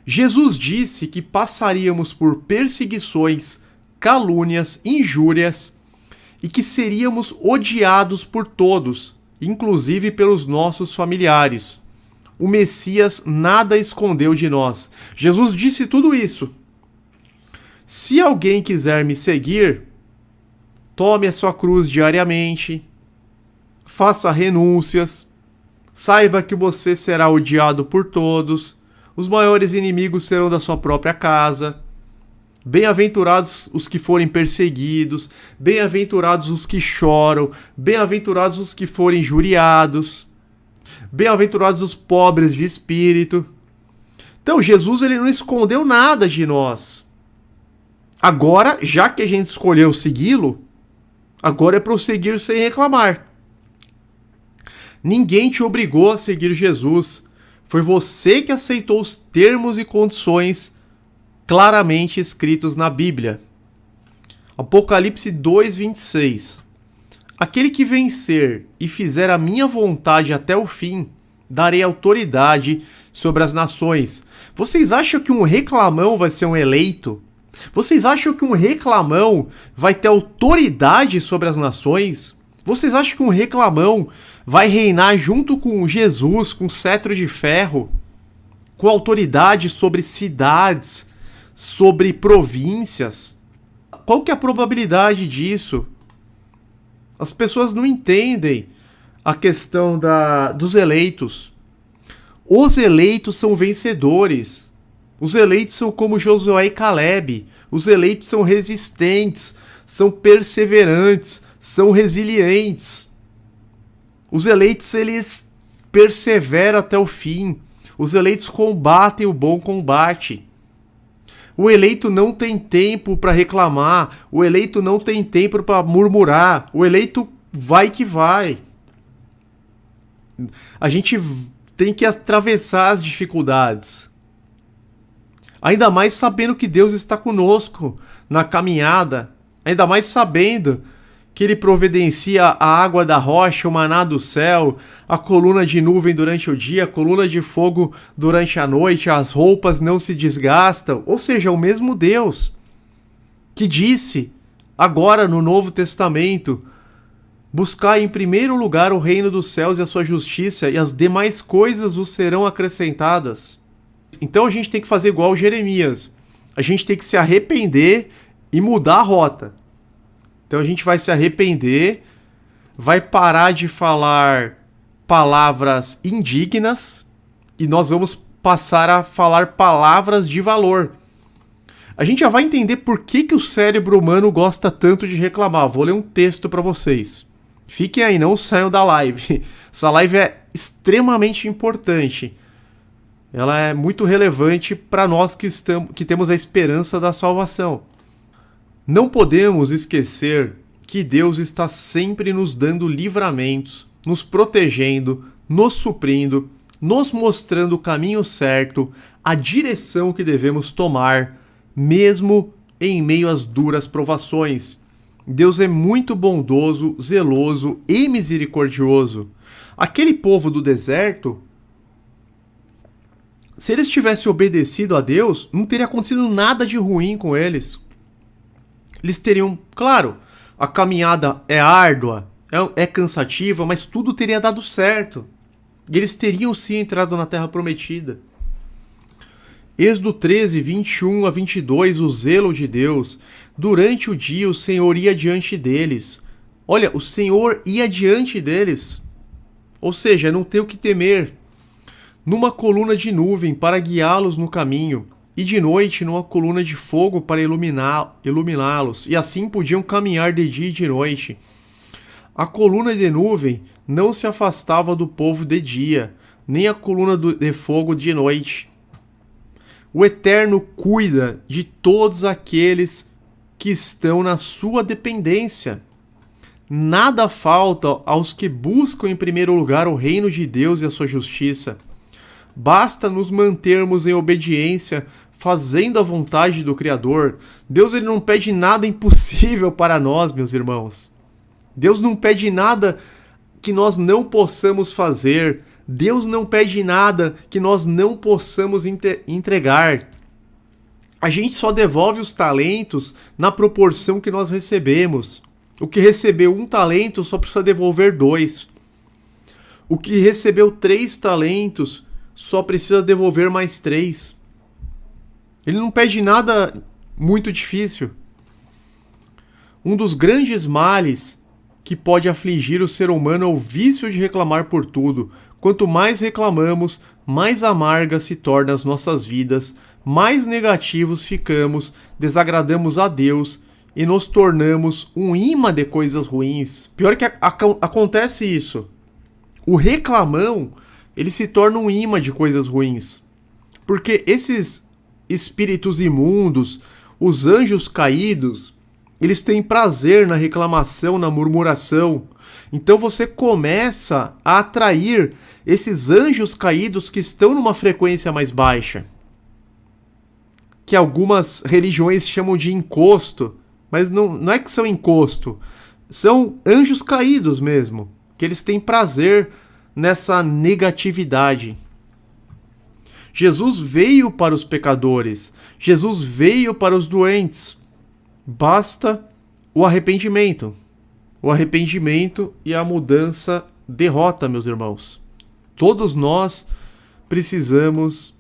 Jesus disse que passaríamos por perseguições, calúnias, injúrias e que seríamos odiados por todos, inclusive pelos nossos familiares. O Messias nada escondeu de nós. Jesus disse tudo isso. Se alguém quiser me seguir, tome a sua cruz diariamente, faça renúncias, saiba que você será odiado por todos, os maiores inimigos serão da sua própria casa. Bem-aventurados os que forem perseguidos, bem-aventurados os que choram, bem-aventurados os que forem injuriados, bem-aventurados os pobres de espírito. Então Jesus ele não escondeu nada de nós. Agora, já que a gente escolheu segui-lo, agora é prosseguir sem reclamar. Ninguém te obrigou a seguir Jesus. Foi você que aceitou os termos e condições claramente escritos na Bíblia. Apocalipse 2:26. Aquele que vencer e fizer a minha vontade até o fim, darei autoridade sobre as nações. Vocês acham que um reclamão vai ser um eleito? Vocês acham que um reclamão vai ter autoridade sobre as nações? Vocês acham que um reclamão vai reinar junto com Jesus, com cetro de ferro, com autoridade sobre cidades, sobre províncias? Qual que é a probabilidade disso? As pessoas não entendem a questão dos eleitos. Os eleitos são vencedores. Os eleitos são como Josué e Calebe. Os eleitos são resistentes, são perseverantes, são resilientes. Os eleitos, eles perseveram até o fim. Os eleitos combatem o bom combate. O eleito não tem tempo para reclamar. O eleito não tem tempo para murmurar. O eleito vai que vai. A gente tem que atravessar as dificuldades. Ainda mais sabendo que Deus está conosco na caminhada. Ainda mais sabendo que Ele providencia a água da rocha, o maná do céu, a coluna de nuvem durante o dia, a coluna de fogo durante a noite, as roupas não se desgastam. Ou seja, o mesmo Deus que disse, agora no Novo Testamento, buscai em primeiro lugar o reino dos céus e a sua justiça, e as demais coisas vos serão acrescentadas. Então a gente tem que fazer igual Jeremias. A gente tem que se arrepender e mudar a rota. Então a gente vai se arrepender, vai parar de falar palavras indignas e nós vamos passar a falar palavras de valor. A gente já vai entender por que o cérebro humano gosta tanto de reclamar. Vou ler um texto para vocês. Fiquem aí, não saiam da live. Essa live é extremamente importante. Ela é muito relevante para nós que temos a esperança da salvação. Não podemos esquecer que Deus está sempre nos dando livramentos, nos protegendo, nos suprindo, nos mostrando o caminho certo, a direção que devemos tomar, mesmo em meio às duras provações. Deus é muito bondoso, zeloso e misericordioso. Aquele povo do deserto, se eles tivessem obedecido a Deus, não teria acontecido nada de ruim com eles. Eles teriam, claro, a caminhada é árdua, é cansativa, mas tudo teria dado certo. E eles teriam sim entrado na Terra Prometida. Êxodo 13, 21 a 22, o zelo de Deus. Durante o dia o Senhor ia diante deles. Olha, o Senhor ia diante deles. Ou seja, não tem o que temer. Numa coluna de nuvem para guiá-los no caminho, e de noite numa coluna de fogo para iluminá-los, e assim podiam caminhar de dia e de noite. A coluna de nuvem não se afastava do povo de dia, nem a coluna de fogo de noite. O Eterno cuida de todos aqueles que estão na sua dependência. Nada falta aos que buscam em primeiro lugar o reino de Deus e a sua justiça. Basta nos mantermos em obediência, fazendo a vontade do Criador. Deus ele não pede nada impossível para nós, meus irmãos. Deus não pede nada que nós não possamos fazer. Deus não pede nada que nós não possamos entregar. A gente só devolve os talentos na proporção que nós recebemos. O que recebeu 1 talento só precisa devolver 2. O que recebeu 3 talentos só precisa devolver mais 3. Ele não pede nada muito difícil. Um dos grandes males que pode afligir o ser humano é o vício de reclamar por tudo. Quanto mais reclamamos, mais amarga se torna as nossas vidas, mais negativos ficamos, desagradamos a Deus e nos tornamos um imã de coisas ruins. Pior que acontece isso. O reclamão, ele se torna um imã de coisas ruins. Porque esses espíritos imundos, os anjos caídos, eles têm prazer na reclamação, na murmuração. Então você começa a atrair esses anjos caídos que estão numa frequência mais baixa. Que algumas religiões chamam de encosto, mas não é que são encosto. São anjos caídos mesmo, que eles têm prazer nessa negatividade. Jesus veio para os pecadores. Jesus veio para os doentes. Basta o arrependimento. O arrependimento e a mudança derrota, meus irmãos. Todos nós precisamos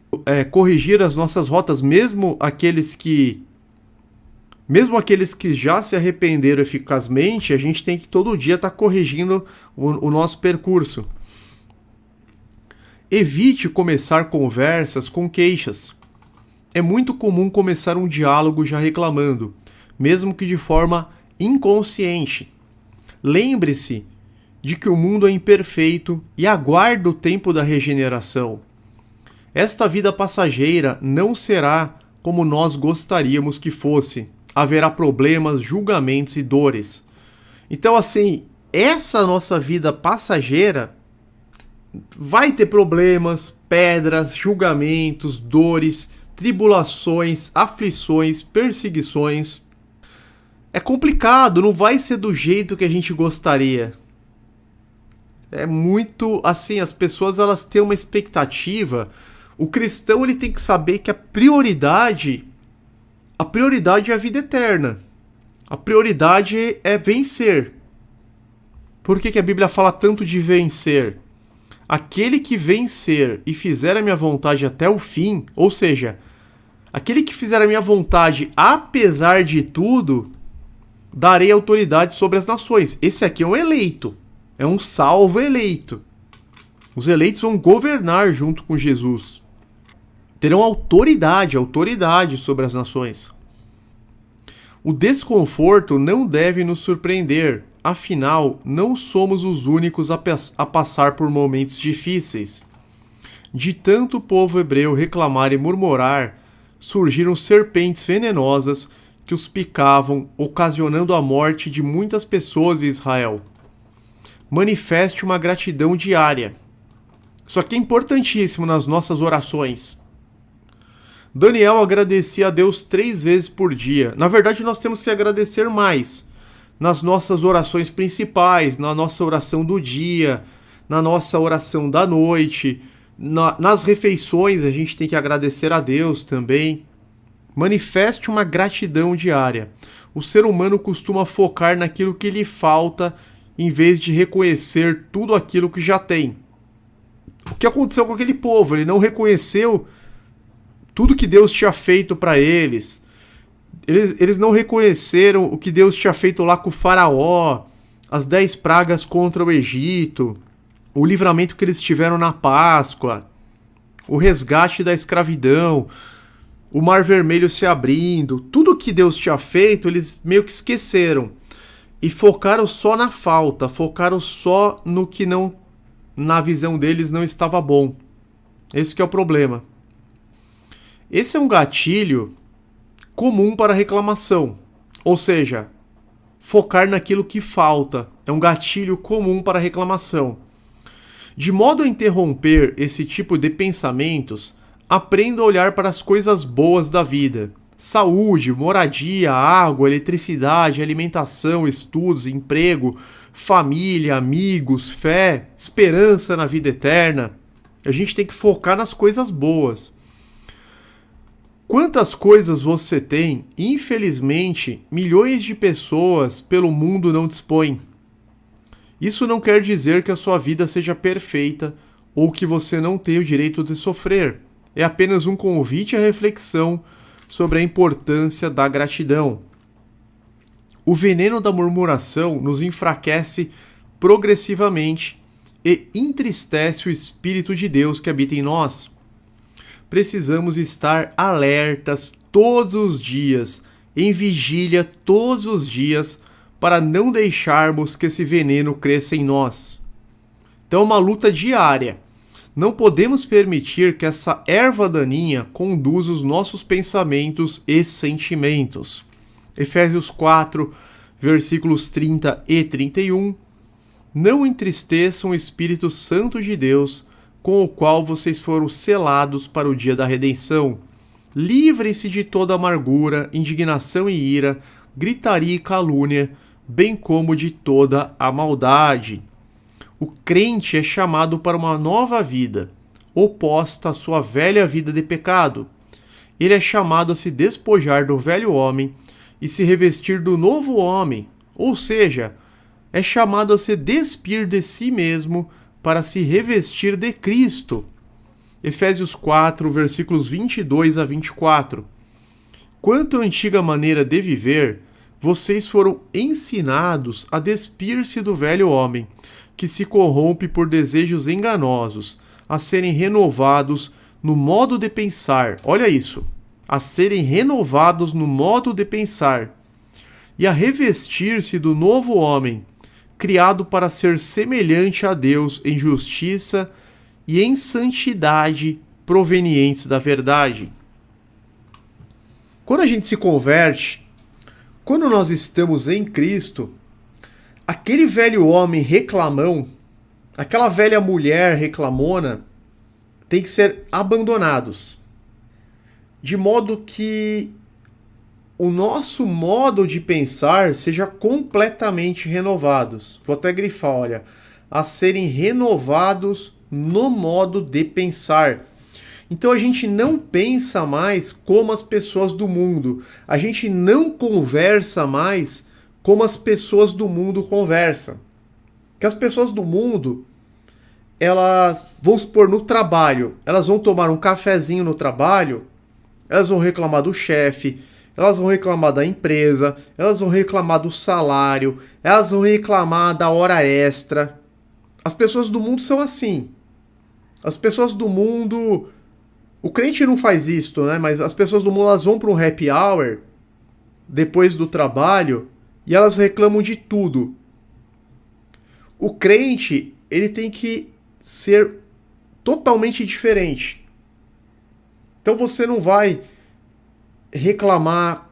corrigir as nossas rotas, mesmo aqueles que já se arrependeram eficazmente, a gente tem que todo dia estar corrigindo o nosso percurso. Evite começar conversas com queixas. É muito comum começar um diálogo já reclamando, mesmo que de forma inconsciente. Lembre-se de que o mundo é imperfeito e aguarda o tempo da regeneração. Esta vida passageira não será como nós gostaríamos que fosse. Haverá problemas, julgamentos e dores. Então, assim, essa nossa vida passageira vai ter problemas, pedras, julgamentos, dores, tribulações, aflições, perseguições. É complicado, não vai ser do jeito que a gente gostaria. É muito assim, as pessoas elas têm uma expectativa. O cristão ele tem que saber que a prioridade é a vida eterna. A prioridade é vencer. Por que a Bíblia fala tanto de vencer? Aquele que vencer e fizer a minha vontade até o fim, ou seja, aquele que fizer a minha vontade apesar de tudo, darei autoridade sobre as nações. Esse aqui é um eleito. É um salvo eleito. Os eleitos vão governar junto com Jesus. Terão autoridade sobre as nações. O desconforto não deve nos surpreender, afinal, não somos os únicos a passar por momentos difíceis. De tanto o povo hebreu reclamar e murmurar, surgiram serpentes venenosas que os picavam, ocasionando a morte de muitas pessoas em Israel. Manifeste uma gratidão diária. Isso aqui é importantíssimo nas nossas orações. Daniel agradecia a Deus 3 vezes por dia. Na verdade, nós temos que agradecer mais nas nossas orações principais, na nossa oração do dia, na nossa oração da noite, nas refeições a gente tem que agradecer a Deus também. Manifeste uma gratidão diária. O ser humano costuma focar naquilo que lhe falta em vez de reconhecer tudo aquilo que já tem. O que aconteceu com aquele povo? Ele não reconheceu tudo que Deus tinha feito para eles. Eles não reconheceram o que Deus tinha feito lá com o faraó, as 10 pragas contra o Egito, o livramento que eles tiveram na Páscoa, o resgate da escravidão, o Mar Vermelho se abrindo. Tudo que Deus tinha feito, eles meio que esqueceram. E focaram só na falta, focaram só no que não, na visão deles, não estava bom. Esse que é o problema. Esse é um gatilho comum para reclamação, ou seja, focar naquilo que falta. É um gatilho comum para reclamação. De modo a interromper esse tipo de pensamentos, aprenda a olhar para as coisas boas da vida. Saúde, moradia, água, eletricidade, alimentação, estudos, emprego, família, amigos, fé, esperança na vida eterna. A gente tem que focar nas coisas boas. Quantas coisas você tem, infelizmente, milhões de pessoas pelo mundo não dispõem. Isso não quer dizer que a sua vida seja perfeita ou que você não tenha o direito de sofrer. É apenas um convite à reflexão sobre a importância da gratidão. O veneno da murmuração nos enfraquece progressivamente e entristece o Espírito de Deus que habita em nós. Precisamos estar alertas todos os dias, em vigília todos os dias, para não deixarmos que esse veneno cresça em nós. Então é uma luta diária. Não podemos permitir que essa erva daninha conduza os nossos pensamentos e sentimentos. Efésios 4, versículos 30 e 31. Não entristeçam o Espírito Santo de Deus, com o qual vocês foram selados para o dia da redenção. Livrem-se de toda amargura, indignação e ira, gritaria e calúnia, bem como de toda a maldade. O crente é chamado para uma nova vida, oposta à sua velha vida de pecado. Ele é chamado a se despojar do velho homem e se revestir do novo homem, ou seja, é chamado a se despir de si mesmo para se revestir de Cristo. Efésios 4, versículos 22 a 24. Quanto à antiga maneira de viver, vocês foram ensinados a despir-se do velho homem, que se corrompe por desejos enganosos, a serem renovados no modo de pensar. Olha isso. A serem renovados no modo de pensar. E a revestir-se do novo homem, criado para ser semelhante a Deus em justiça e em santidade provenientes da verdade. Quando a gente se converte, quando nós estamos em Cristo, aquele velho homem reclamão, aquela velha mulher reclamona, tem que ser abandonados. De modo que o nosso modo de pensar seja completamente renovados. Vou até grifar, olha. A serem renovados no modo de pensar. Então a gente não pensa mais como as pessoas do mundo. A gente não conversa mais como as pessoas do mundo conversam. Que as pessoas do mundo, elas vão se pôr no trabalho, elas vão tomar um cafezinho no trabalho, elas vão reclamar do chefe, elas vão reclamar da empresa, elas vão reclamar do salário, elas vão reclamar da hora extra. As pessoas do mundo são assim. As pessoas do mundo... O crente não faz isso, né? Mas as pessoas do mundo, elas vão para um happy hour depois do trabalho e elas reclamam de tudo. O crente, ele tem que ser totalmente diferente. Então você não vai reclamar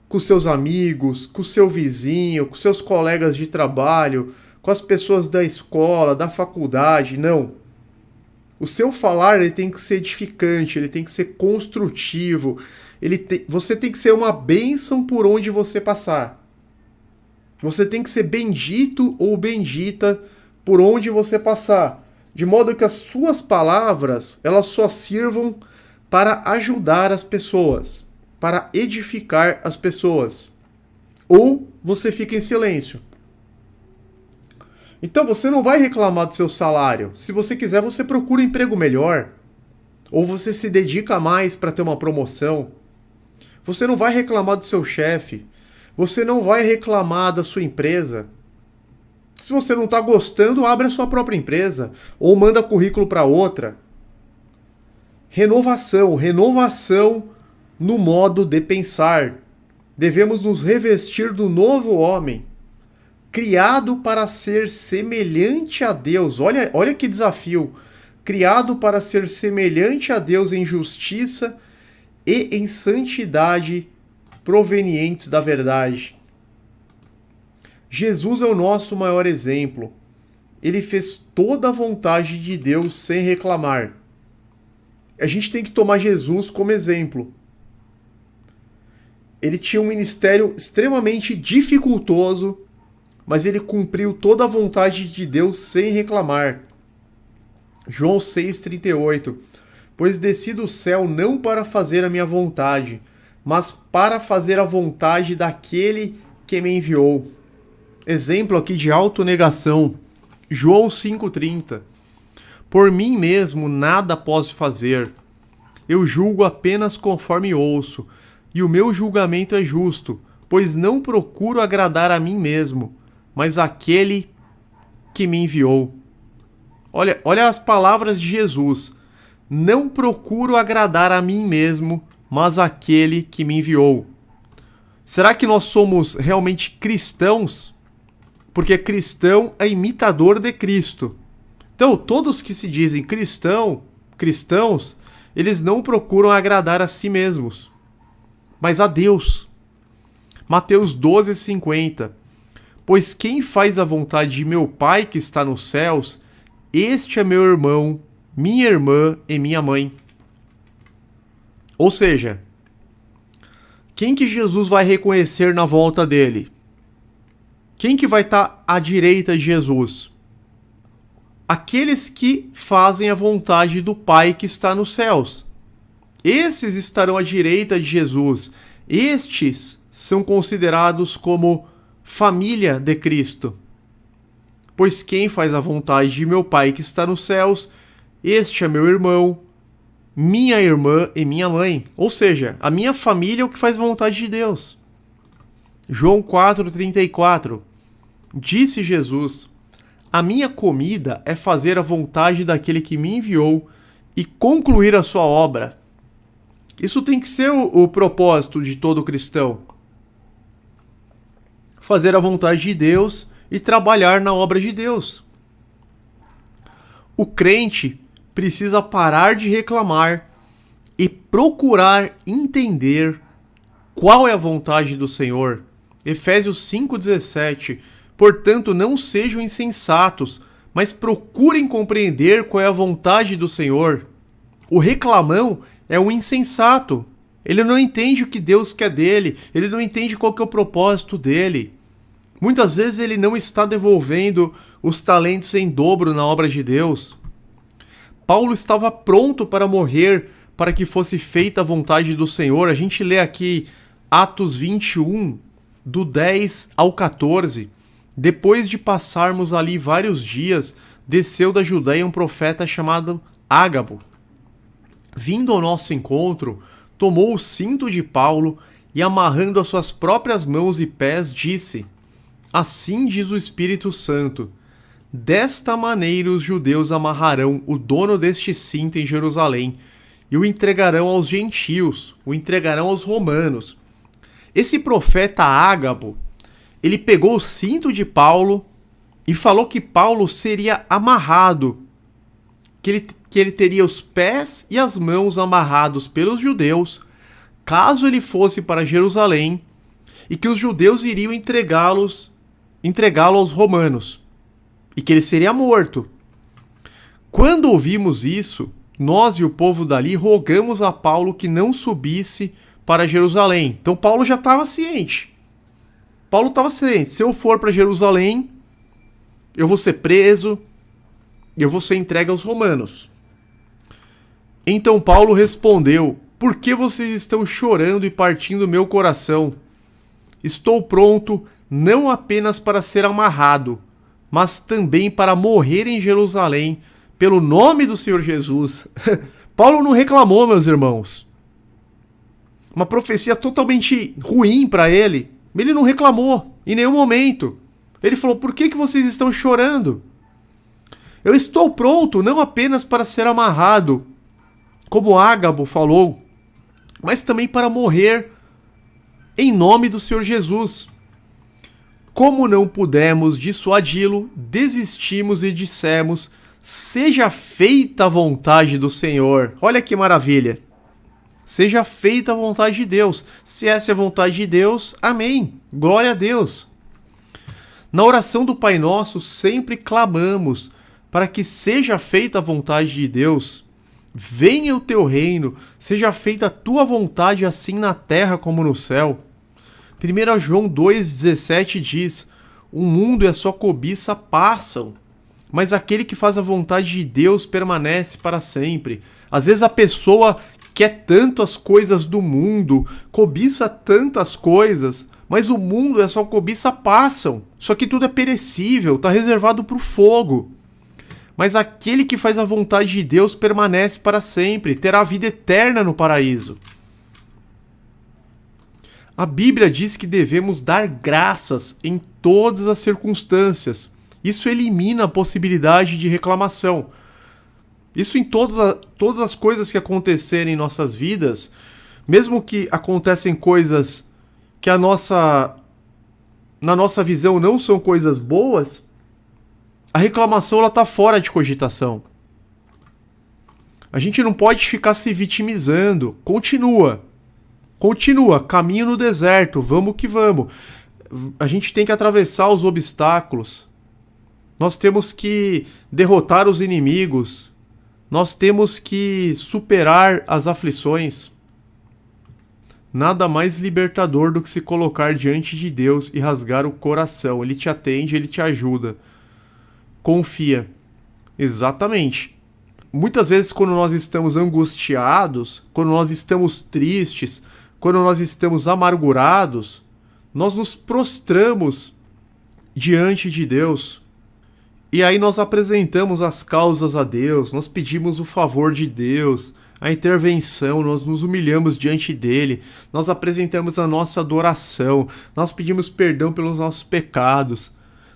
com seus amigos, com seu vizinho, com seus colegas de trabalho, com as pessoas da escola, da faculdade, não. O seu falar, ele tem que ser edificante, ele tem que ser construtivo, você tem que ser uma bênção por onde você passar. Você tem que ser bendito ou bendita por onde você passar, de modo que as suas palavras, elas só sirvam para ajudar as pessoas, para edificar as pessoas. Ou você fica em silêncio. Então você não vai reclamar do seu salário. Se você quiser, você procura um emprego melhor. Ou você se dedica mais para ter uma promoção. Você não vai reclamar do seu chefe. Você não vai reclamar da sua empresa. Se você não está gostando, abre a sua própria empresa. Ou manda currículo para outra. Renovação no modo de pensar. Devemos nos revestir do novo homem, criado para ser semelhante a Deus. Olha que desafio. Criado para ser semelhante a Deus em justiça e em santidade provenientes da verdade. Jesus é o nosso maior exemplo. Ele fez toda a vontade de Deus sem reclamar. A gente tem que tomar Jesus como exemplo. Ele tinha um ministério extremamente dificultoso, mas ele cumpriu toda a vontade de Deus sem reclamar. João 6,38. Pois desci do céu não para fazer a minha vontade, mas para fazer a vontade daquele que me enviou. Exemplo aqui de autonegação. João 5,30. Por mim mesmo nada posso fazer. Eu julgo apenas conforme ouço, e o meu julgamento é justo, pois não procuro agradar a mim mesmo, mas aquele que me enviou. Olha as palavras de Jesus. Não procuro agradar a mim mesmo, mas aquele que me enviou. Será que nós somos realmente cristãos? Porque cristão é imitador de Cristo. Então, todos que se dizem cristãos, eles não procuram agradar a si mesmos, mas a Deus. Mateus 12,50. Pois quem faz a vontade de meu Pai que está nos céus, este é meu irmão, minha irmã e minha mãe. Ou seja, quem que Jesus vai reconhecer na volta dele? Quem que vai estar à direita de Jesus? Aqueles que fazem a vontade do Pai que está nos céus. Esses estarão à direita de Jesus. Estes são considerados como família de Cristo. Pois quem faz a vontade de meu Pai que está nos céus, este é meu irmão, minha irmã e minha mãe. Ou seja, a minha família é o que faz a vontade de Deus. João 4,34. Disse Jesus: a minha comida é fazer a vontade daquele que me enviou e concluir a sua obra. Isso tem que ser o propósito de todo cristão. Fazer a vontade de Deus e trabalhar na obra de Deus. O crente precisa parar de reclamar e procurar entender qual é a vontade do Senhor. Efésios 5,17. Portanto, não sejam insensatos, mas procurem compreender qual é a vontade do Senhor. O reclamão é um insensato. Ele não entende o que Deus quer dele, ele não entende qual que é o propósito dele. Muitas vezes ele não está devolvendo os talentos em dobro na obra de Deus. Paulo estava pronto para morrer para que fosse feita a vontade do Senhor. A gente lê aqui Atos 21, do 10 ao 14. Depois de passarmos ali vários dias, desceu da Judéia um profeta chamado Ágabo. Vindo ao nosso encontro, tomou o cinto de Paulo e, amarrando as suas próprias mãos e pés, disse: assim diz o Espírito Santo, Desta maneira os judeus amarrarão o dono deste cinto em Jerusalém e o entregarão aos gentios, o entregarão aos romanos. Esse profeta Ágabo, ele pegou o cinto de Paulo e falou que Paulo seria amarrado, que ele teria os pés e as mãos amarrados pelos judeus, caso ele fosse para Jerusalém, e que os judeus iriam entregá-lo aos romanos, e que ele seria morto. Quando ouvimos isso, nós e o povo dali rogamos a Paulo que não subisse para Jerusalém. Então Paulo já estava ciente. Paulo estava ciente, se eu for para Jerusalém, eu vou ser preso, eu vou ser entregue aos romanos. Então Paulo respondeu: por que vocês estão chorando e partindo meu coração? Estou pronto não apenas para ser amarrado, mas também para morrer em Jerusalém, pelo nome do Senhor Jesus. Paulo não reclamou, meus irmãos. Uma profecia totalmente ruim para ele. Ele não reclamou em nenhum momento. Ele falou: por que vocês estão chorando? Eu estou pronto não apenas para ser amarrado, como Ágabo falou, mas também para morrer em nome do Senhor Jesus. Como não pudemos dissuadi-lo, desistimos e dissemos: seja feita a vontade do Senhor. Olha que maravilha. Seja feita a vontade de Deus. Se essa é a vontade de Deus, amém. Glória a Deus. Na oração do Pai Nosso, sempre clamamos para que seja feita a vontade de Deus. Venha o teu reino, seja feita a tua vontade, assim na terra como no céu. 1 João 2,17 diz: o mundo e a sua cobiça passam, mas aquele que faz a vontade de Deus permanece para sempre. Às vezes a pessoa quer tanto as coisas do mundo, cobiça tantas coisas, mas o mundo e a sua cobiça passam. Isso aqui tudo é perecível, está reservado para o fogo. Mas aquele que faz a vontade de Deus permanece para sempre, terá vida eterna no paraíso. A Bíblia diz que devemos dar graças em todas as circunstâncias. Isso elimina a possibilidade de reclamação. Isso em todas as coisas que acontecerem em nossas vidas, mesmo que acontecem coisas que na nossa visão não são coisas boas, a reclamação está fora de cogitação. A gente não pode ficar se vitimizando. Continua, caminho no deserto, vamos que vamos. A gente tem que atravessar os obstáculos. Nós temos que derrotar os inimigos. Nós temos que superar as aflições. Nada mais libertador do que se colocar diante de Deus e rasgar o coração. Ele te atende, ele te ajuda. Confia. Exatamente. Muitas vezes, quando nós estamos angustiados, quando nós estamos tristes, quando nós estamos amargurados, nós nos prostramos diante de Deus. E aí nós apresentamos as causas a Deus, nós pedimos o favor de Deus, a intervenção, nós nos humilhamos diante dele, nós apresentamos a nossa adoração, nós pedimos perdão pelos nossos pecados,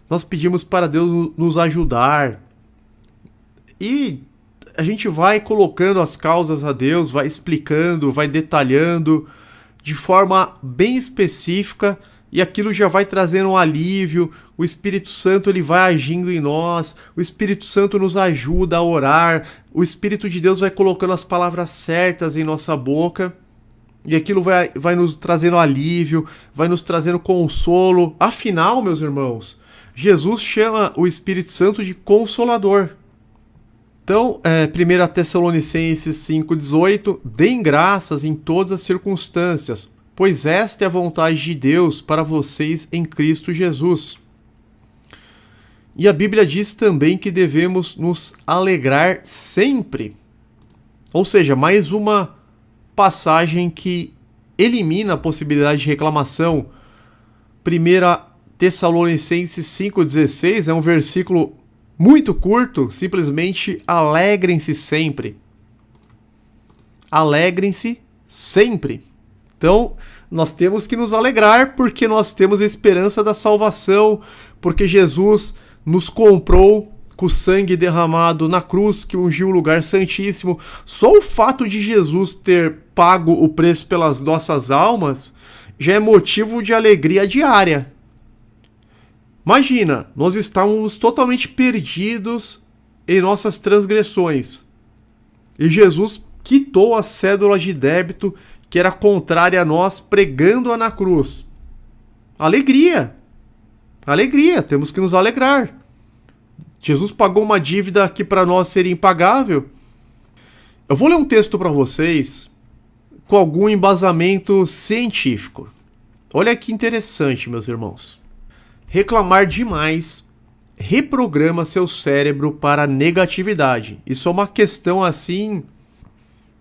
nós pedimos para Deus nos ajudar. E a gente vai colocando as causas a Deus, vai explicando, vai detalhando de forma bem específica, e aquilo já vai trazendo um alívio. O Espírito Santo ele vai agindo em nós, o Espírito Santo nos ajuda a orar, o Espírito de Deus vai colocando as palavras certas em nossa boca, e aquilo vai nos trazendo alívio, vai nos trazendo consolo. Afinal, meus irmãos, Jesus chama o Espírito Santo de Consolador. Então, 1 Tessalonicenses 5,18, deem graças em todas as circunstâncias, pois esta é a vontade de Deus para vocês em Cristo Jesus. E a Bíblia diz também que devemos nos alegrar sempre. Ou seja, mais uma passagem que elimina a possibilidade de reclamação. 1 Tessalonicenses 5,16 é um versículo muito curto, simplesmente alegrem-se sempre. Alegrem-se sempre. Então, nós temos que nos alegrar porque nós temos a esperança da salvação, porque Jesus nos comprou com o sangue derramado na cruz, que ungiu o lugar santíssimo. Só o fato de Jesus ter pago o preço pelas nossas almas já é motivo de alegria diária. Imagina, nós estávamos totalmente perdidos em nossas transgressões. E Jesus quitou a cédula de débito que era contrária a nós, pregando-a na cruz. Alegria! Alegria, temos que nos alegrar. Jesus pagou uma dívida que para nós seria impagável. Eu vou ler um texto para vocês com algum embasamento científico. Olha que interessante, meus irmãos. Reclamar demais reprograma seu cérebro para a negatividade. Isso é uma questão assim,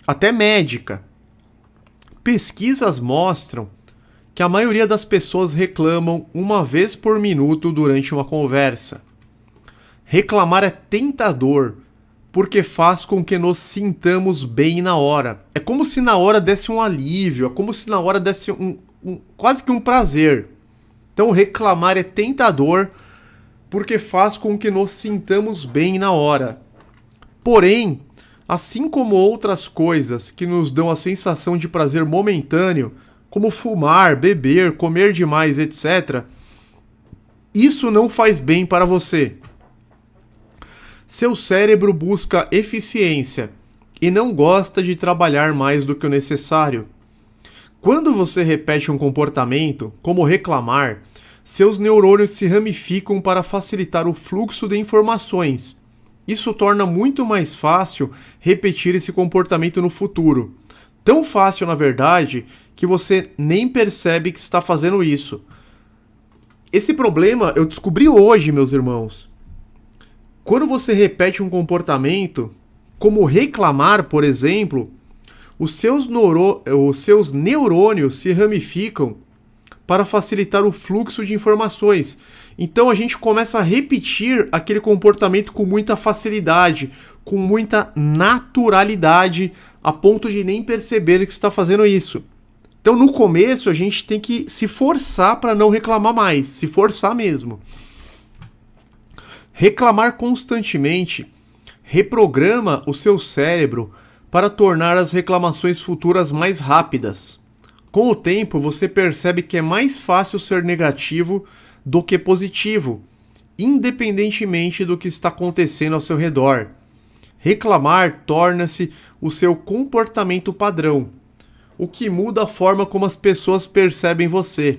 até médica. Pesquisas mostram que a maioria das pessoas reclamam uma vez por minuto durante uma conversa. Reclamar é tentador, porque faz com que nos sintamos bem na hora. É como se na hora desse um alívio, é como se na hora desse quase que um prazer. Então reclamar é tentador, porque faz com que nos sintamos bem na hora. Porém, assim como outras coisas que nos dão a sensação de prazer momentâneo, como fumar, beber, comer demais, etc., isso não faz bem para você. Seu cérebro busca eficiência e não gosta de trabalhar mais do que o necessário. Quando você repete um comportamento, como reclamar, seus neurônios se ramificam para facilitar o fluxo de informações. Isso torna muito mais fácil repetir esse comportamento no futuro. Tão fácil, na verdade, que você nem percebe que está fazendo isso. Esse problema eu descobri hoje, meus irmãos. Quando você repete um comportamento, como reclamar, por exemplo, os seus neurônios se ramificam para facilitar o fluxo de informações. Então a gente começa a repetir aquele comportamento com muita facilidade, com muita naturalidade, a ponto de nem perceber que está fazendo isso. Então no começo a gente tem que se forçar para não reclamar mais, se forçar mesmo. Reclamar constantemente reprograma o seu cérebro para tornar as reclamações futuras mais rápidas. Com o tempo, você percebe que é mais fácil ser negativo do que positivo, independentemente do que está acontecendo ao seu redor. Reclamar torna-se o seu comportamento padrão, o que muda a forma como as pessoas percebem você.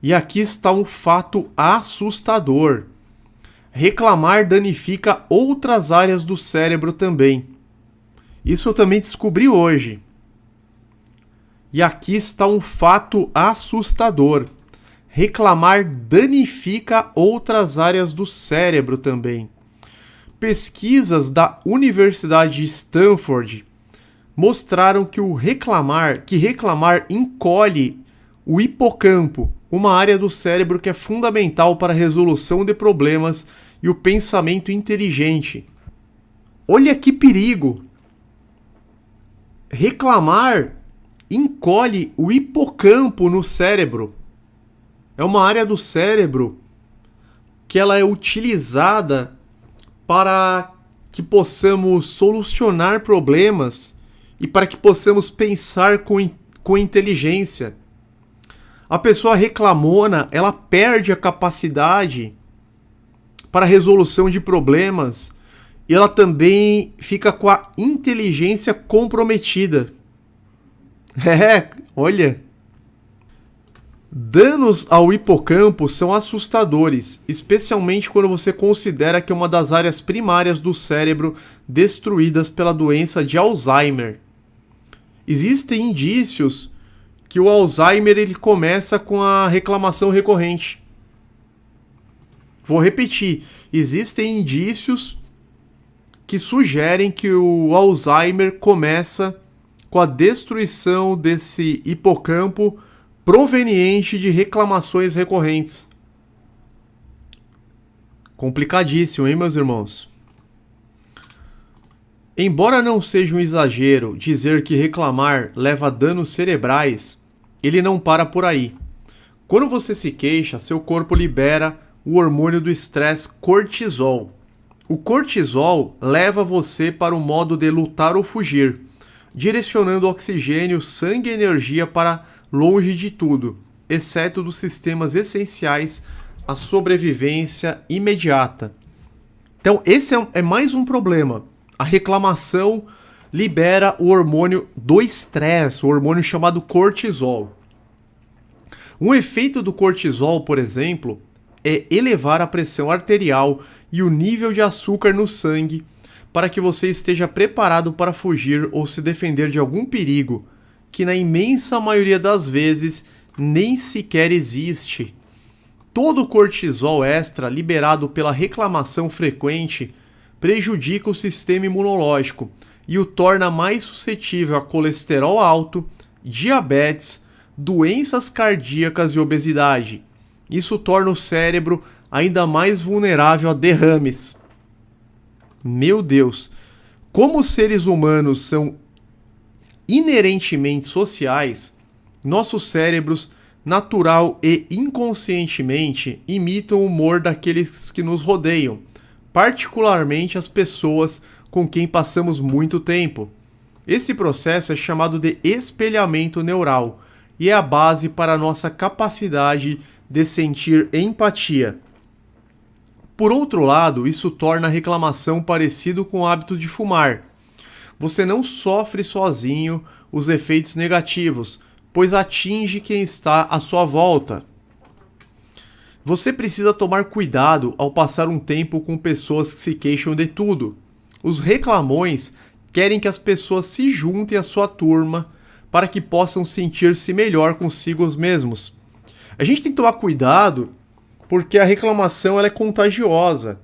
E aqui está um fato assustador. Reclamar danifica outras áreas do cérebro também. Isso eu também descobri hoje. E aqui está um fato assustador. Reclamar danifica outras áreas do cérebro também. Pesquisas da Universidade de Stanford mostraram que reclamar encolhe o hipocampo, uma área do cérebro que é fundamental para a resolução de problemas e o pensamento inteligente. Olha que perigo! Reclamar encolhe o hipocampo no cérebro. É uma área do cérebro que ela é utilizada para que possamos solucionar problemas e para que possamos pensar com inteligência. A pessoa reclamona, ela perde a capacidade para a resolução de problemas e ela também fica com a inteligência comprometida. Olha. Danos ao hipocampo são assustadores, especialmente quando você considera que é uma das áreas primárias do cérebro destruídas pela doença de Alzheimer. Existem indícios que o Alzheimer ele começa com a reclamação recorrente. Vou repetir, existem indícios que sugerem que o Alzheimer começa com a destruição desse hipocampo proveniente de reclamações recorrentes. Complicadíssimo, hein, meus irmãos? Embora não seja um exagero dizer que reclamar leva a danos cerebrais, ele não para por aí. Quando você se queixa, seu corpo libera o hormônio do estresse cortisol. O cortisol leva você para o modo de lutar ou fugir, direcionando oxigênio, sangue e energia para longe de tudo, exceto dos sistemas essenciais à sobrevivência imediata. Então, esse é mais um problema. A reclamação libera o hormônio do estresse, o hormônio chamado cortisol. Um efeito do cortisol, por exemplo, é elevar a pressão arterial e o nível de açúcar no sangue para que você esteja preparado para fugir ou se defender de algum perigo que, na imensa maioria das vezes, nem sequer existe. Todo o cortisol extra liberado pela reclamação frequente prejudica o sistema imunológico e o torna mais suscetível a colesterol alto, diabetes, doenças cardíacas e obesidade. Isso torna o cérebro ainda mais vulnerável a derrames. Meu Deus! Como os seres humanos são inerentemente sociais, nossos cérebros, natural e inconscientemente, imitam o humor daqueles que nos rodeiam, particularmente as pessoas com quem passamos muito tempo. Esse processo é chamado de espelhamento neural e é a base para a nossa capacidade de sentir empatia. Por outro lado, isso torna a reclamação parecido com o hábito de fumar. Você não sofre sozinho os efeitos negativos, pois atinge quem está à sua volta. Você precisa tomar cuidado ao passar um tempo com pessoas que se queixam de tudo. Os reclamões querem que as pessoas se juntem à sua turma para que possam sentir-se melhor consigo mesmos. A gente tem que tomar cuidado porque a reclamação ela é contagiosa.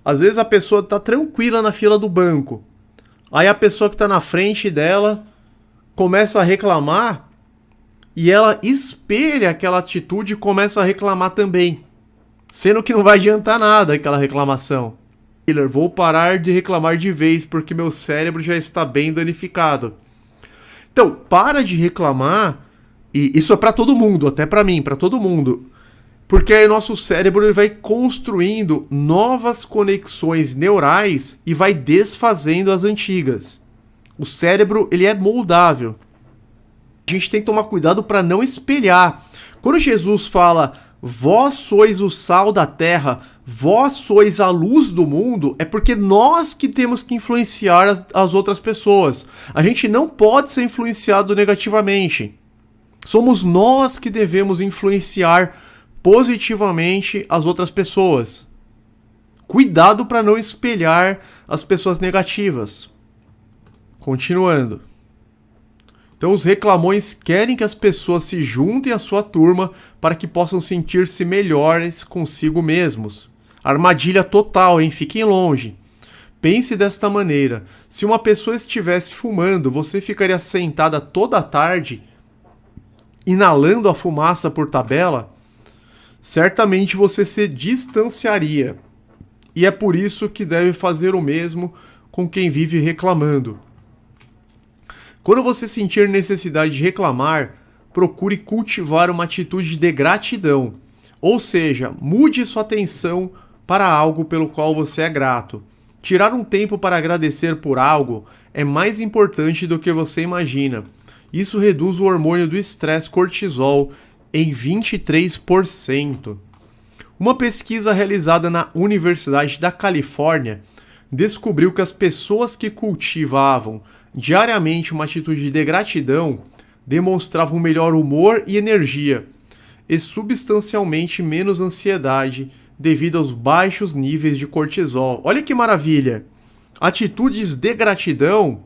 Às vezes a pessoa está tranquila na fila do banco. Aí a pessoa que está na frente dela começa a reclamar e ela espelha aquela atitude e começa a reclamar também. Sendo que não vai adiantar nada aquela reclamação. Vou parar de reclamar de vez porque meu cérebro já está bem danificado. Então, para de reclamar, e isso é para todo mundo, até para mim, para todo mundo. Porque aí nosso cérebro ele vai construindo novas conexões neurais e vai desfazendo as antigas. O cérebro ele é moldável. A gente tem que tomar cuidado para não espelhar. Quando Jesus fala, vós sois o sal da terra, vós sois a luz do mundo, é porque nós que temos que influenciar as outras pessoas. A gente não pode ser influenciado negativamente. Somos nós que devemos influenciar positivamente as outras pessoas. Cuidado para não espelhar as pessoas negativas. Continuando. Então os reclamões querem que as pessoas se juntem à sua turma para que possam sentir-se melhores consigo mesmos. Armadilha total, hein? Fiquem longe. Pense desta maneira. Se uma pessoa estivesse fumando, você ficaria sentada toda a tarde, inalando a fumaça por tabela? Certamente você se distanciaria. E é por isso que deve fazer o mesmo com quem vive reclamando. Quando você sentir necessidade de reclamar, procure cultivar uma atitude de gratidão. Ou seja, mude sua atenção para algo pelo qual você é grato. Tirar um tempo para agradecer por algo é mais importante do que você imagina. Isso reduz o hormônio do estresse cortisol em 23%. Uma pesquisa realizada na Universidade da Califórnia descobriu que as pessoas que cultivavam diariamente uma atitude de gratidão demonstravam melhor humor e energia e substancialmente menos ansiedade devido aos baixos níveis de cortisol. Olha que maravilha! Atitudes de gratidão,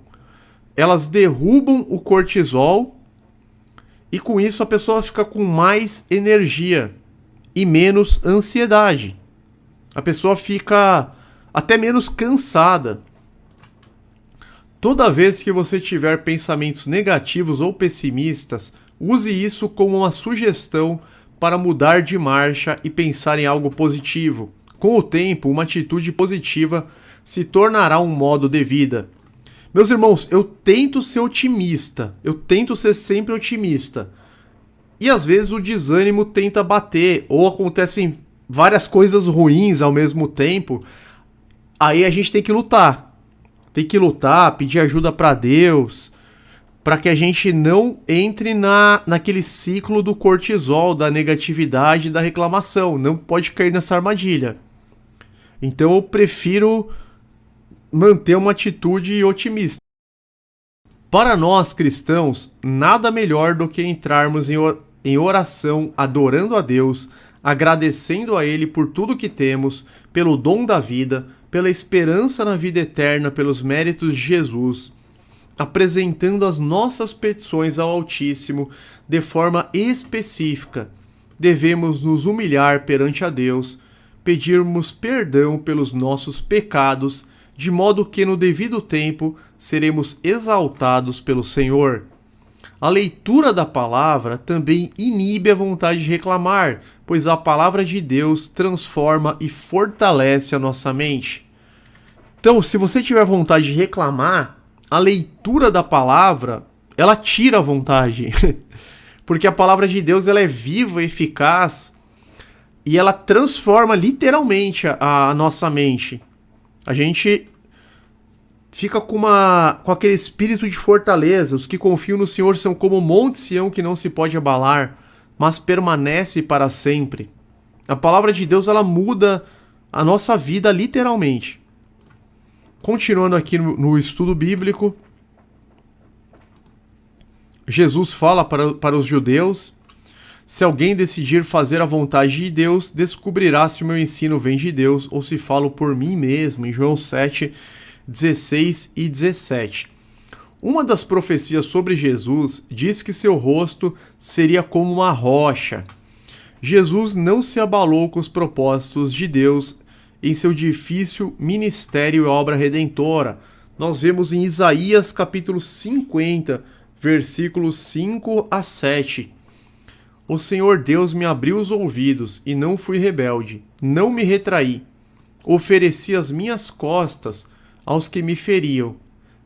elas derrubam o cortisol e com isso a pessoa fica com mais energia e menos ansiedade. A pessoa fica até menos cansada. Toda vez que você tiver pensamentos negativos ou pessimistas, use isso como uma sugestão para mudar de marcha e pensar em algo positivo. Com o tempo, uma atitude positiva se tornará um modo de vida. Meus irmãos, eu tento ser otimista, eu tento ser sempre otimista. E às vezes o desânimo tenta bater, ou acontecem várias coisas ruins ao mesmo tempo, aí a gente tem que lutar. Tem que lutar, pedir ajuda para Deus, para que a gente não entre naquele ciclo do cortisol, da negatividade, da reclamação. Não pode cair nessa armadilha. Então eu prefiro manter uma atitude otimista. Para nós cristãos, nada melhor do que entrarmos em oração, adorando a Deus, agradecendo a Ele por tudo que temos, pelo dom da vida, pela esperança na vida eterna, pelos méritos de Jesus, apresentando as nossas petições ao Altíssimo de forma específica. Devemos nos humilhar perante a Deus, pedirmos perdão pelos nossos pecados, de modo que no devido tempo seremos exaltados pelo Senhor. A leitura da palavra também inibe a vontade de reclamar, pois a palavra de Deus transforma e fortalece a nossa mente. Então, se você tiver vontade de reclamar, a leitura da palavra, ela tira a vontade. Porque a palavra de Deus ela é viva, eficaz, e ela transforma literalmente a nossa mente. A gente fica com aquele espírito de fortaleza. Os que confiam no Senhor são como o monte Sião que não se pode abalar, mas permanece para sempre. A palavra de Deus ela muda a nossa vida literalmente. Continuando aqui no estudo bíblico, Jesus fala para os judeus: se alguém decidir fazer a vontade de Deus, descobrirá se o meu ensino vem de Deus ou se falo por mim mesmo, em João 7, 16 e 17. Uma das profecias sobre Jesus diz que seu rosto seria como uma rocha. Jesus não se abalou com os propósitos de Deus em seu difícil ministério e obra redentora. Nós vemos em Isaías capítulo 50, versículos 5 a 7. O Senhor Deus me abriu os ouvidos e não fui rebelde, não me retraí. Ofereci as minhas costas aos que me feriam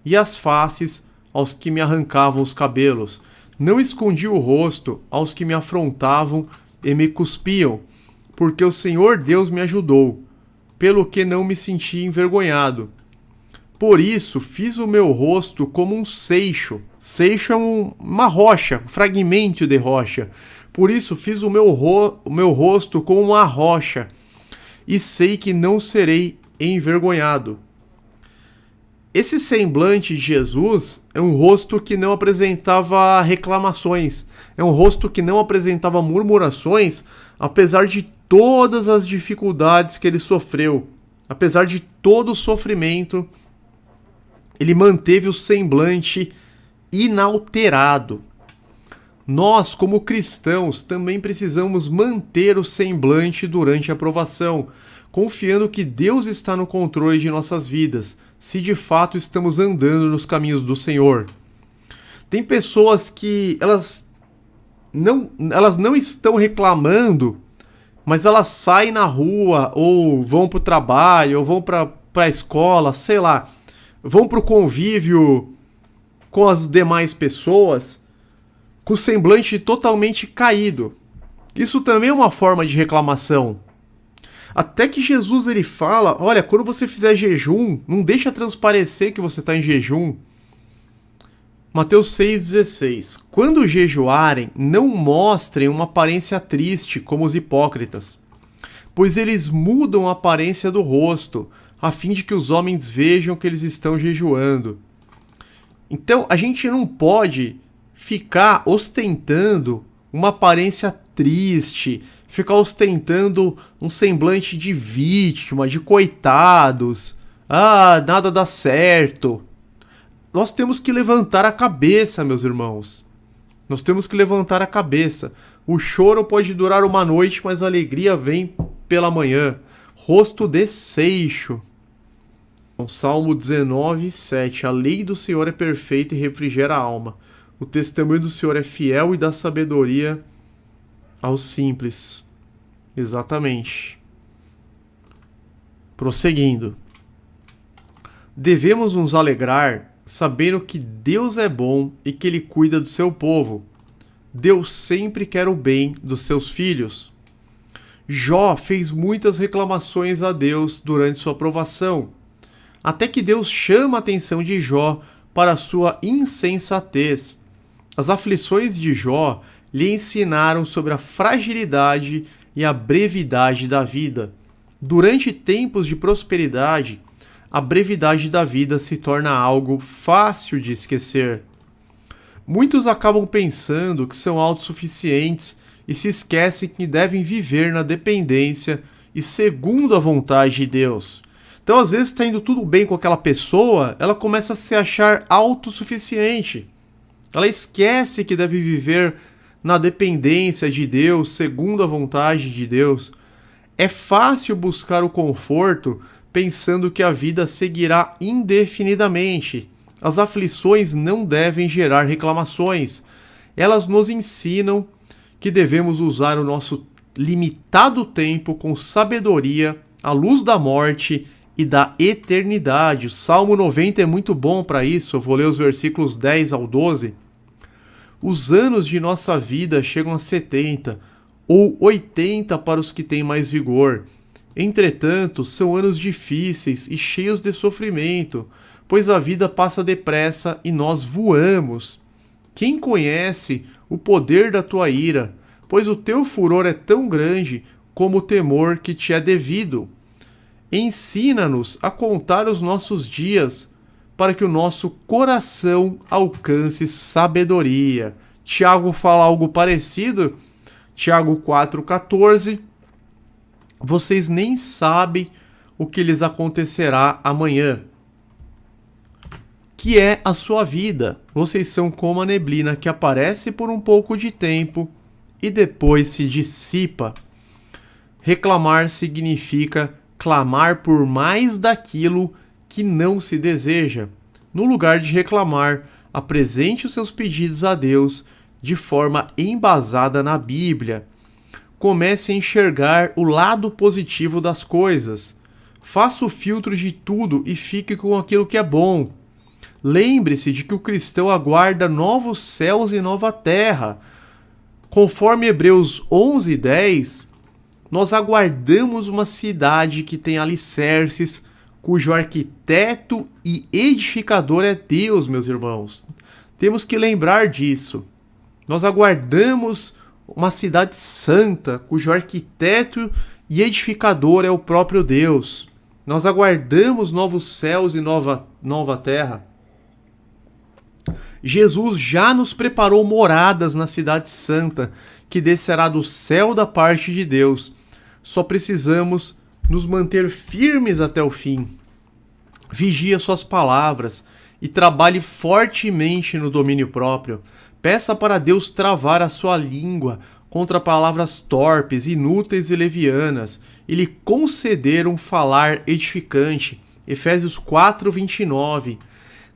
e as faces aos que me arrancavam os cabelos. Não escondi o rosto aos que me afrontavam e me cuspiam, porque o Senhor Deus me ajudou, pelo que não me senti envergonhado. Por isso fiz o meu rosto como um seixo. Seixo é uma rocha, um fragmento de rocha. Por isso fiz o meu rosto como uma rocha, e sei que não serei envergonhado. Esse semblante de Jesus é um rosto que não apresentava reclamações, é um rosto que não apresentava murmurações, apesar de todas as dificuldades que ele sofreu, apesar de todo o sofrimento, ele manteve o semblante inalterado. Nós, como cristãos, também precisamos manter o semblante durante a provação, confiando que Deus está no controle de nossas vidas, se de fato estamos andando nos caminhos do Senhor. Tem pessoas que elas não estão reclamando, mas elas saem na rua, ou vão para o trabalho, ou vão para a escola, sei lá, vão para o convívio com as demais pessoas, com o semblante totalmente caído. Isso também é uma forma de reclamação. Até que Jesus ele fala: olha, quando você fizer jejum, não deixa transparecer que você está em jejum. Mateus 6,16. Quando jejuarem, não mostrem uma aparência triste como os hipócritas, pois eles mudam a aparência do rosto, a fim de que os homens vejam que eles estão jejuando. Então, a gente não pode ficar ostentando uma aparência triste, ficar ostentando um semblante de vítima, de coitados. Ah, nada dá certo. Nós temos que levantar a cabeça, meus irmãos. Nós temos que levantar a cabeça. O choro pode durar uma noite, mas a alegria vem pela manhã. Rosto de seixo. Salmo 19, 7. A lei do Senhor é perfeita e refrigera a alma. O testemunho do Senhor é fiel e dá sabedoria aos simples. Exatamente. Prosseguindo. Devemos nos alegrar sabendo que Deus é bom e que Ele cuida do seu povo. Deus sempre quer o bem dos seus filhos. Jó fez muitas reclamações a Deus durante sua provação, até que Deus chama a atenção de Jó para sua insensatez. As aflições de Jó lhe ensinaram sobre a fragilidade e a brevidade da vida. Durante tempos de prosperidade, a brevidade da vida se torna algo fácil de esquecer. Muitos acabam pensando que são autossuficientes e se esquecem que devem viver na dependência e segundo a vontade de Deus. Então, às vezes, está indo tudo bem com aquela pessoa, ela começa a se achar autossuficiente. Ela esquece que deve viver na dependência de Deus, segundo a vontade de Deus. É fácil buscar o conforto pensando que a vida seguirá indefinidamente. As aflições não devem gerar reclamações. Elas nos ensinam que devemos usar o nosso limitado tempo com sabedoria, à luz da morte e da eternidade. O Salmo 90 é muito bom para isso. Eu vou ler os versículos 10 ao 12. Os anos de nossa vida chegam a 70 ou 80 para os que têm mais vigor. Entretanto, são anos difíceis e cheios de sofrimento, pois a vida passa depressa e nós voamos. Quem conhece o poder da tua ira? Pois o teu furor é tão grande como o temor que te é devido. Ensina-nos a contar os nossos dias, para que o nosso coração alcance sabedoria. Tiago fala algo parecido. Tiago 4,14. Vocês nem sabem o que lhes acontecerá amanhã. Que é a sua vida. Vocês são como a neblina que aparece por um pouco de tempo e depois se dissipa. Reclamar significa clamar por mais daquilo que não se deseja. No lugar de reclamar, apresente os seus pedidos a Deus de forma embasada na Bíblia. Comece a enxergar o lado positivo das coisas. Faça o filtro de tudo e fique com aquilo que é bom. Lembre-se de que o cristão aguarda novos céus e nova terra. Conforme Hebreus 11:10, nós aguardamos uma cidade que tem alicerces, cujo arquiteto e edificador é Deus, meus irmãos. Temos que lembrar disso. Nós aguardamos uma cidade santa, cujo arquiteto e edificador é o próprio Deus. Nós aguardamos novos céus e nova terra. Jesus já nos preparou moradas na cidade santa, que descerá do céu da parte de Deus. Só precisamos nos manter firmes até o fim. Vigie suas palavras e trabalhe fortemente no domínio próprio. Peça para Deus travar a sua língua contra palavras torpes, inúteis e levianas, e lhe conceder um falar edificante. Efésios 4:29.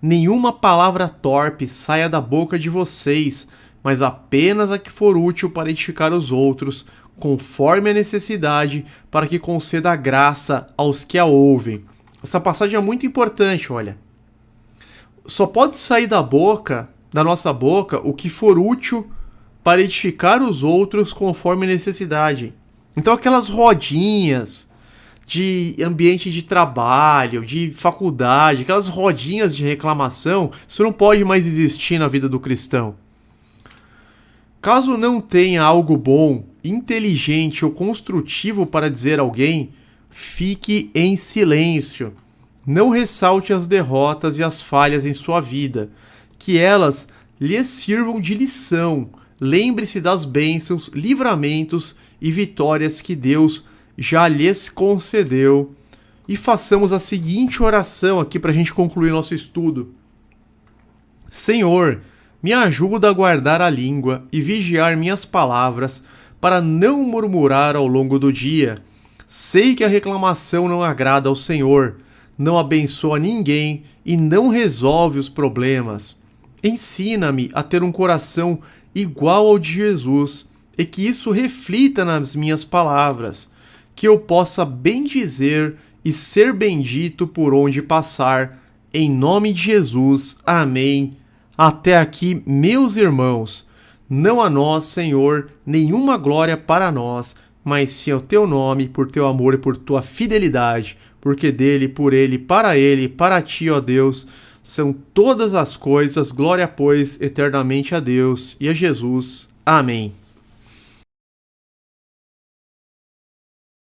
Nenhuma palavra torpe saia da boca de vocês, mas apenas a que for útil para edificar os outros, conforme a necessidade, para que conceda graça aos que a ouvem. Essa passagem é muito importante, olha. Só pode sair da nossa boca, o que for útil para edificar os outros conforme a necessidade. Então aquelas rodinhas de ambiente de trabalho, de faculdade, aquelas rodinhas de reclamação, isso não pode mais existir na vida do cristão. Caso não tenha algo bom, inteligente ou construtivo para dizer a alguém, fique em silêncio. Não ressalte as derrotas e as falhas em sua vida, que elas lhe sirvam de lição. Lembre-se das bênçãos, livramentos e vitórias que Deus já lhes concedeu. E façamos a seguinte oração aqui para a gente concluir nosso estudo. Senhor, me ajuda a guardar a língua e vigiar minhas palavras para não murmurar ao longo do dia. Sei que a reclamação não agrada ao Senhor, não abençoa ninguém e não resolve os problemas. Ensina-me a ter um coração igual ao de Jesus e que isso reflita nas minhas palavras, que eu possa bendizer e ser bendito por onde passar. Em nome de Jesus. Amém. Até aqui, meus irmãos. Não a nós, Senhor, nenhuma glória para nós, mas sim ao teu nome, por teu amor e por tua fidelidade, porque dele, por ele, para ti, ó Deus, são todas as coisas. Glória, pois, eternamente a Deus e a Jesus. Amém.